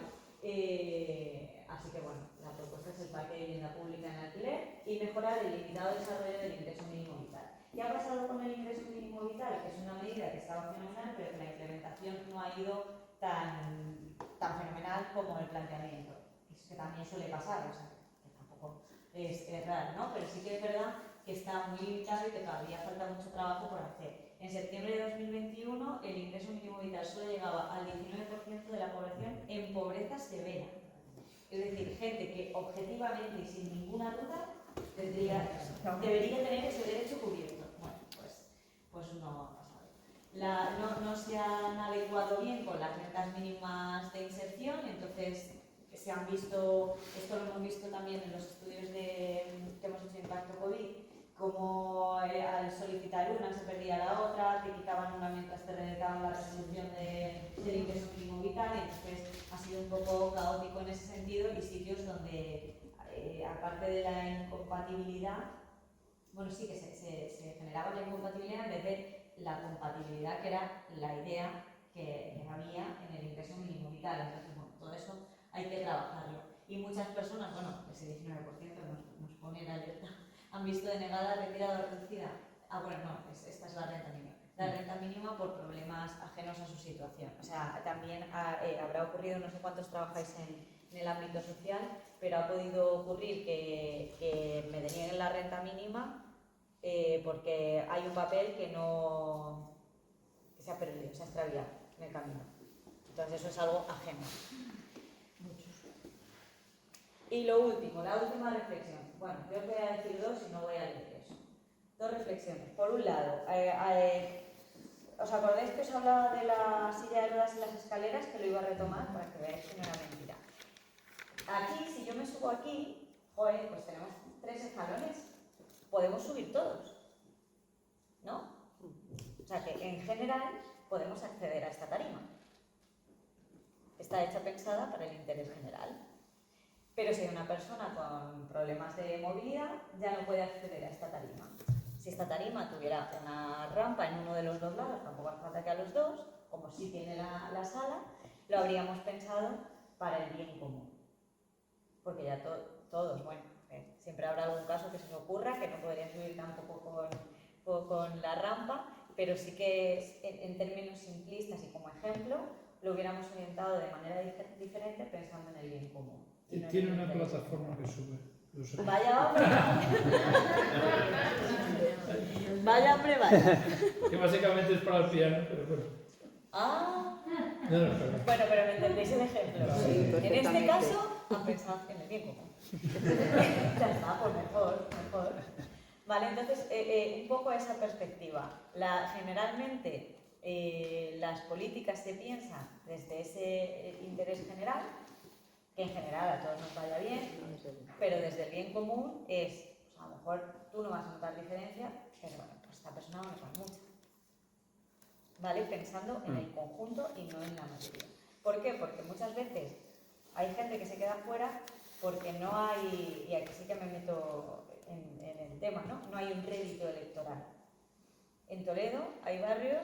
Así que bueno, la propuesta es el parque de vivienda pública en alquiler y mejorar el limitado desarrollo del ingreso mínimo vital. ¿Qué ha pasado con el ingreso mínimo vital? Que es una medida que estaba fenomenal, pero que la implementación no ha ido tan fenomenal como el planteamiento. Es que también suele pasar, o sea, que tampoco es raro, ¿no? Pero sí que es verdad que está muy limitado y que todavía falta mucho trabajo por hacer. En septiembre de 2021 el ingreso mínimo vital solo llegaba al 19% de la población en pobreza severa. Es decir, gente que objetivamente y sin ninguna duda debería tener ese derecho cubierto. Bueno, pues no ha pasado. No se han adecuado bien con las rentas mínimas de inserción, entonces se han visto, esto lo hemos visto también en los estudios que hemos hecho de impacto COVID, como al solicitar una se perdía la otra, te quitaban una mientras te redactaban la resolución del ingreso mínimo vital, y entonces ha sido un poco caótico en ese sentido, y sitios donde, aparte de la incompatibilidad, bueno, sí que se generaba la incompatibilidad en vez de la compatibilidad, que era la idea que había en el ingreso mínimo vital. Entonces, bueno, todo eso hay que trabajarlo. Y muchas personas, bueno, ese 19% nos pone en alerta, han visto denegada retirada o reducida. Bueno, no, esta es la renta mínima. La renta mínima por problemas ajenos a su situación. O sea, también habrá ocurrido, no sé cuántos trabajáis en el ámbito social, pero ha podido ocurrir que me denieguen la renta mínima porque hay un papel que se ha perdido, se ha extraviado en el camino. Entonces eso es algo ajeno. Y lo último, la última reflexión. Bueno, yo os voy a decir dos y no voy a leer eso. Dos reflexiones. Por un lado, ¿os acordáis que os hablaba de la silla de ruedas y las escaleras? Que lo iba a retomar para que veáis que no era mentira. Aquí, si yo me subo aquí, joder, pues tenemos 3 escalones. Podemos subir todos, ¿no? O sea que en general podemos acceder a esta tarima. Está hecha pensada para el interés general. Pero si hay una persona con problemas de movilidad, ya no puede acceder a esta tarima. Si esta tarima tuviera una rampa en uno de los dos lados, tampoco hace falta que a los dos, como sí tiene la sala, lo habríamos pensado para el bien común. Porque ya todos, bueno, siempre habrá algún caso que se os ocurra que no podría subir tampoco con la rampa, pero sí que en términos simplistas y como ejemplo lo hubiéramos orientado de manera diferente pensando en el bien común. Y no en Tiene el una interés. plataforma que sube. Lo sé. Vaya hombre. Vaya hombre, vaya. Que básicamente es para el piano, pero bueno. Ah, No, perdón. bueno, pero me entendéis el ejemplo. Sí, En este perfectamente. caso, han pensado en el bien común. Ya está, pues mejor, mejor. Vale, entonces, un poco esa perspectiva. Generalmente, las políticas se piensan desde ese interés general, que en general a todos nos vaya bien, pero desde el bien común es, pues a lo mejor tú no vas a notar diferencia, pero bueno, pues esta persona va a notar mucho. ¿Vale? Pensando en el conjunto y no en la mayoría. ¿Por qué? Porque muchas veces hay gente que se queda fuera porque no hay, y aquí sí que me meto en el tema, ¿no? No hay un rédito electoral. En Toledo hay barrios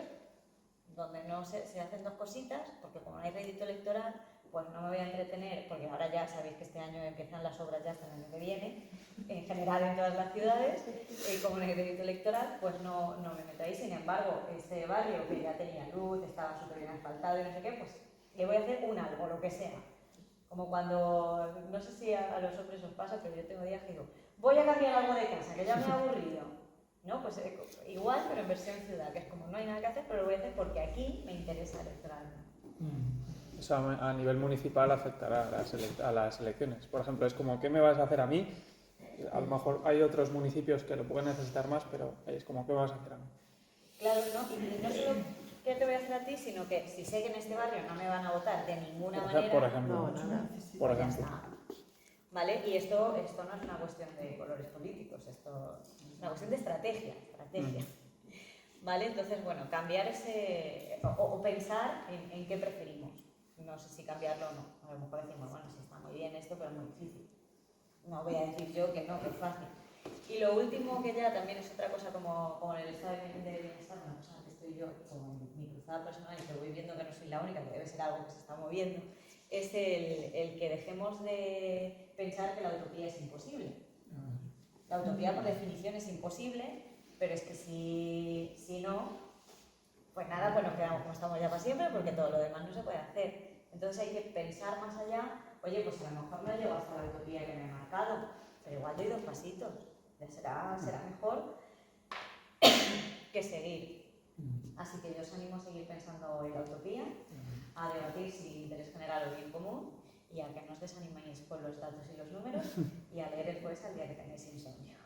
donde no se hacen dos cositas, porque como no hay rédito electoral, pues no me voy a entretener, porque ahora ya sabéis que este año empiezan las obras ya hasta el año que viene, en general en todas las ciudades, y como no hay rédito electoral, pues no me meto ahí. Sin embargo, ese barrio que ya tenía luz, estaba súper bien asfaltado y no sé qué, pues le voy a hacer un algo, lo que sea. Como cuando, no sé si a los hombres os pasa, pero yo tengo días que digo, voy a cambiar algo de casa, que ya me he aburrido. ¿No? Pues igual, pero en versión ciudad, que es como no hay nada que hacer, pero lo voy a hacer porque aquí me interesa electoralmente. Eso a nivel municipal afectará a las elecciones. Por ejemplo, es como, ¿qué me vas a hacer a mí? A lo mejor hay otros municipios que lo pueden necesitar más, pero es como, ¿qué me vas a hacer a mí? Claro, ¿no? Y no solo qué te voy a hacer a ti, sino que si sé que en este barrio no me van a votar de ninguna manera, Por ejemplo. Por ya ejemplo. está. ¿Vale? Y esto no es una cuestión de colores políticos, esto es una cuestión de estrategia. ¿Vale? Entonces, bueno, cambiar ese, o pensar en qué preferimos. No sé si cambiarlo o no. A lo mejor decimos, bueno, sí está muy bien esto, pero es muy difícil. No voy a decir yo que no, que es fácil. Y lo último, que ya también es otra cosa como en el estado de bienestar, una cosa que estoy yo con mi cruzada personal y que voy viendo que no soy la única, que debe ser algo que se está moviendo, es el que dejemos de pensar que la utopía es imposible. La utopía por definición es imposible, pero es que si no, pues nada, pues nos quedamos como estamos ya para siempre, porque todo lo demás no se puede hacer. Entonces hay que pensar más allá. Oye, pues a lo mejor no llego hasta la utopía que me he marcado, pero igual doy 2 pasitos. Ya será mejor que seguir. Así que yo os animo a seguir pensando en la utopía, a debatir si interés general o bien común, y a que no os desaniméis con los datos y los números, y a leer el jueves al día que tengáis insomnio.